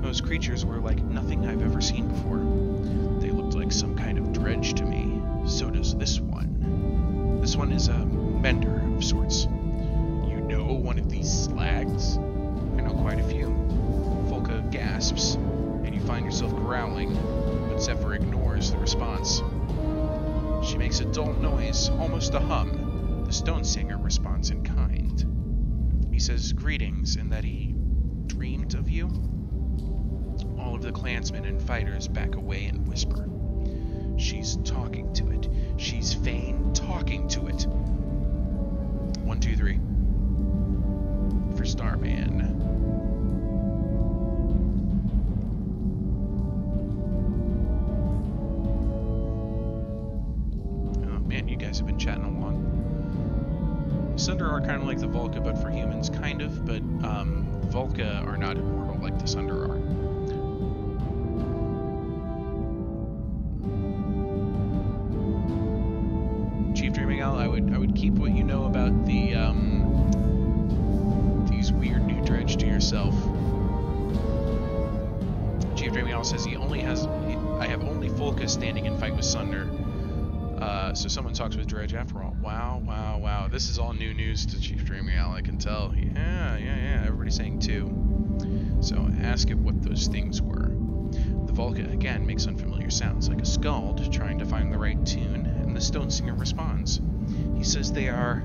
Those creatures were like nothing I've ever seen before. They looked like some kind of dredge to me. So does this one. This one is a mender of sorts. You know one of these slags? I know quite a few. Volca gasps, and you find yourself growling, but Zephyr ignores the response. She makes a dull noise, almost a hum. The stone singer responds in kind. He says greetings and that he dreamed of you. All of the clansmen and fighters back away and whisper. She's talking to it. She's Fane talking to it. 1, 2, 3. For Starman. Oh man, you guys have been chatting along. Sunder are kind of like the Volca, but for humans, kind of. But Volca are not immortal like the Sunder are. Chief Dreaming Owl, I would keep what you know about the these weird new dredge to yourself. Chief Dreaming Owl says I have only Volca standing in fight with Sunder. So someone talks with Dredge after all. Wow. This is all new news to Chief Dreaming Owl, I can tell. Yeah. Everybody's saying 2. So ask it what those things were. The Volca again makes unfamiliar sounds, like a skald trying to find the right tune, and the stone singer responds. He says they are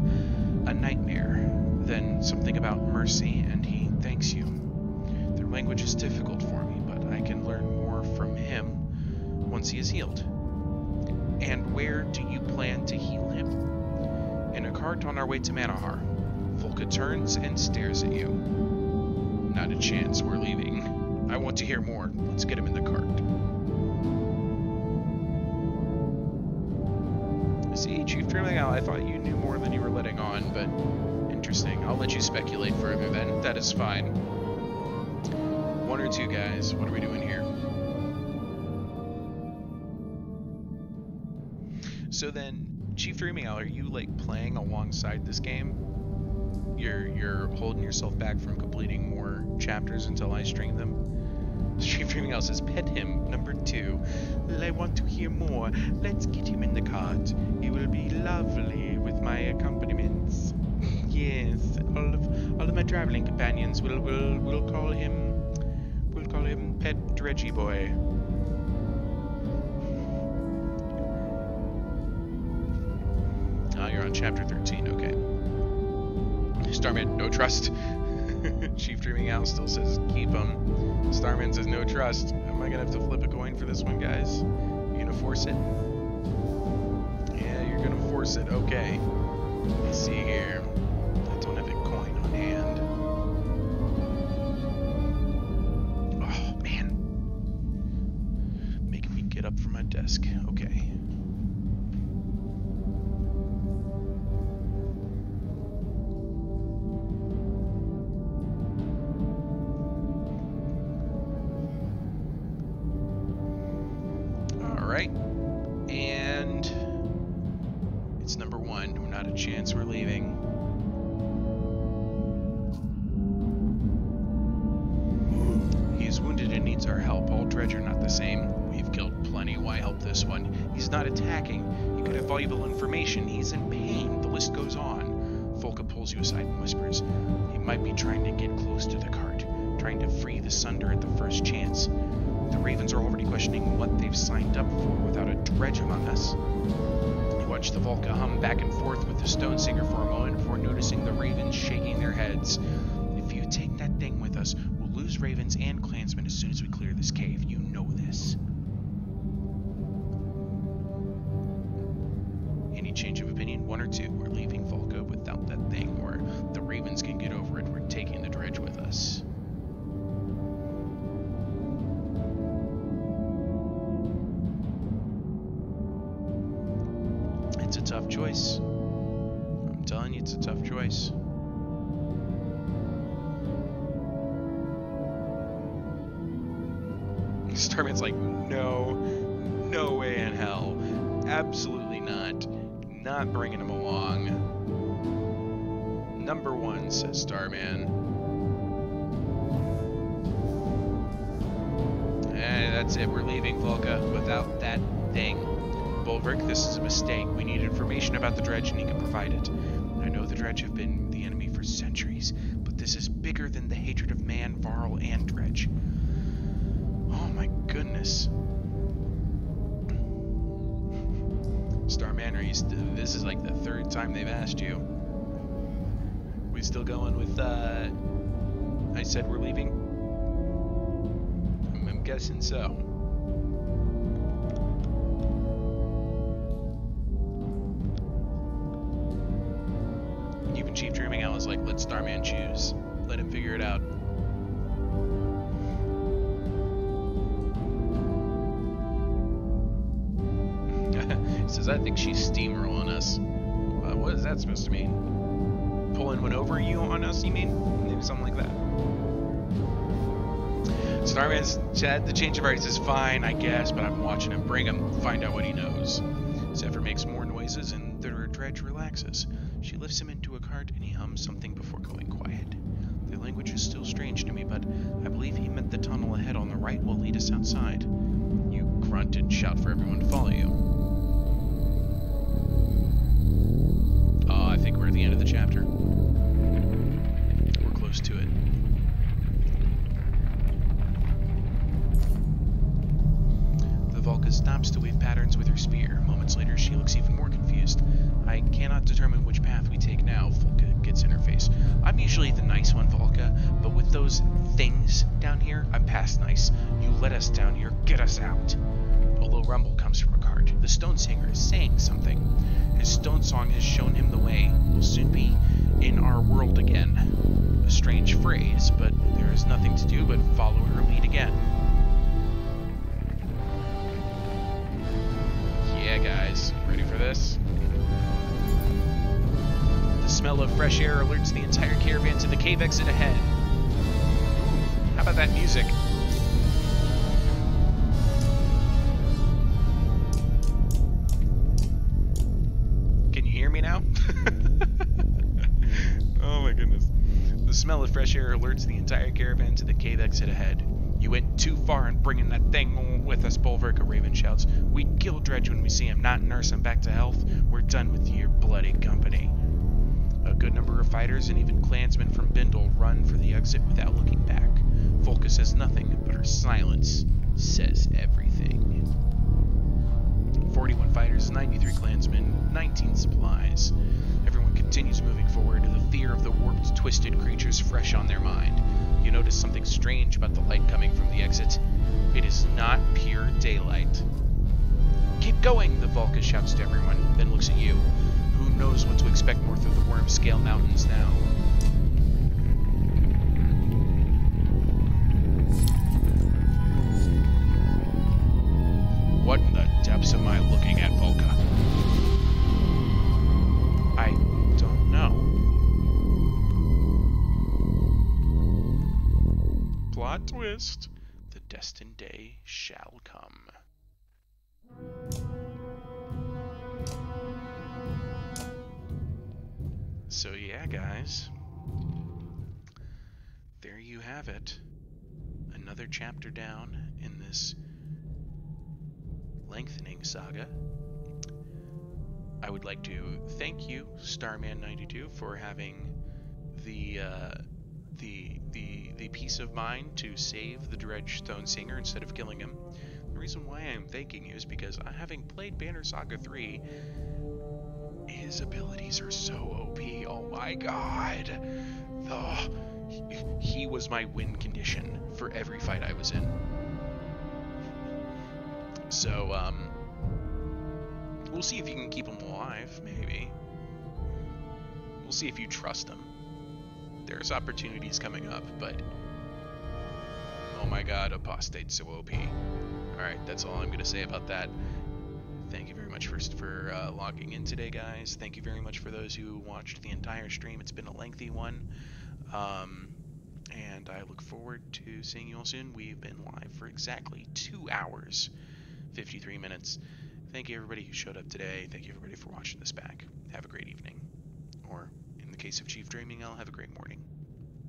a nightmare, then something about mercy, and he thanks you. Their language is difficult for me, but I can learn more from him once he is healed. And where do you plan to heal him? In a cart on our way to Manahar. Volca turns and stares at you. Not a chance, we're leaving. I want to hear more. Let's get him in the cart. See, Chief Dreaming Owl, I thought you knew more than you were letting on, but interesting. I'll let you speculate further then. That is fine. 1 or 2 guys, what are we doing here? So then, Chief Dreaming Owl, are you like playing alongside this game? You're holding yourself back from completing more chapters until I stream them? Chief Dreaming Owl says, pet him, number 2. I want to hear more. Let's get him in the cart. He will be lovely with my accompaniments. Yes, all of my traveling companions will call him Pet Dredgy Boy. You're on chapter 13, okay. Starman, no trust. Chief Dreaming Owl still says keep him. Starman says no trust. Am I gonna have to flip a coin for this one, guys? You gonna force it? Yeah, you're gonna force it. Okay. Let me see here. I don't have a coin on hand. Oh man, making me get up from my desk. Okay. And it's number 1. Not a chance we're leaving. He is wounded and needs our help. All dredge are not the same. We've killed plenty. Why help this one? He's not attacking. He could have valuable information. He's in pain. The list goes on. Volca pulls you aside and whispers. He might be trying to get close to the cart, trying to free the Sunder at the first chance. The Ravens are already questioning what they've signed up for without a dredge among us. You watch the Volca hum back and forth with the stone singer for a moment before noticing the Ravens shaking their heads. If you to take that thing with us, we'll lose Ravens and Clansmen as soon as we clear this cave. You know this. Any change of opinion? 1 or 2. We're leaving Volca without that thing, or the Ravens can get over it. We're taking the dredge with us. It's a tough choice. I'm telling you, it's a tough choice. Starman's like, no way in hell. Absolutely not. Not bringing him along. Number 1, says Starman. That's it. We're leaving Volca without that thing. Bulwark, this is a mistake. We need information about the dredge and he can provide it. I know the dredge have been the enemy for centuries, but this is bigger than the hatred of man, Varl, and dredge. Oh my goodness. Starman, are you this is like the 3rd time they've asked you. We still going with, I said we're leaving? I'm guessing so. Even Chief Dreaming Owl is like, let Starman choose. Let him figure it out. He says, I think she's steamrolling us. What is that supposed to mean? Pulling one over you on us, you mean? Maybe something like that. Starman's had the change of heart. He says, fine, I guess, but I'm watching him. Bring him. Find out what he knows. Zephyr makes more noises and the dredge relaxes. She lifts him into a cart and he hums something before going quiet. The language is still strange to me, but I believe he meant the tunnel ahead on the right will lead us outside. You grunt and shout for everyone to follow you. I think we're at the end of the chapter. We're close to it. The Volca stops to weave patterns with her spear. Moments later, she looks even more confused. I cannot determine which path we take now, Volca gets in her face. I'm usually the nice one, Volca, but with those things down here, I'm past nice. You let us down here, get us out. A low rumble comes from a cart. The stone singer is saying something. His stone song has shown him the way. We'll soon be in our world again. A strange phrase, but there is nothing to do but follow her lead again. Yeah, guys, ready for this? The smell of fresh air alerts the entire caravan to the cave exit ahead. How about that music? Can you hear me now? Oh my goodness. The smell of fresh air alerts the entire caravan to the cave exit ahead. You went too far in bringing that thing with us, Bulwark, a raven shouts. We kill Dredge when we see him, not nurse him back to health. We're done with your bloody company. A good number of fighters and even clansmen from Bindle run for the exit without looking back. Volca says nothing, but her silence says everything. 41 fighters, 93 clansmen, 19 supplies. Everyone continues moving forward, the fear of the warped, twisted creatures fresh on their mind. You notice something strange about the light coming from the exit. It is not pure daylight. Keep going, the Volca shouts to everyone, then looks at you. Who knows what to expect north of the Worm-Scale Mountains now? What in the depths am I looking at, Volca? I don't know. Plot twist. The destined day shall come. So yeah, guys. There you have it. Another chapter down in this lengthening saga. I would like to thank you, Starman92, for having the peace of mind to save the Dredge Stone Singer instead of killing him. The reason why I am thanking you is because having played Banner Saga 3, his abilities are so OP. Oh my god. He was my win condition for every fight I was in. So, we'll see if you can keep him alive, maybe. We'll see if you trust him. There's opportunities coming up, but... Oh my god, Apostate's so OP. Alright, that's all I'm going to say about that. Thank you very much for logging in today, guys. Thank you very much for those who watched the entire stream. It's been a lengthy one. And I look forward to seeing you all soon. We've been live for exactly 2 hours, 53 minutes. Thank you everybody who showed up today. Thank you everybody for watching this back. Have a great evening. Or, in the case of Chief Dreaming, I'll have a great morning.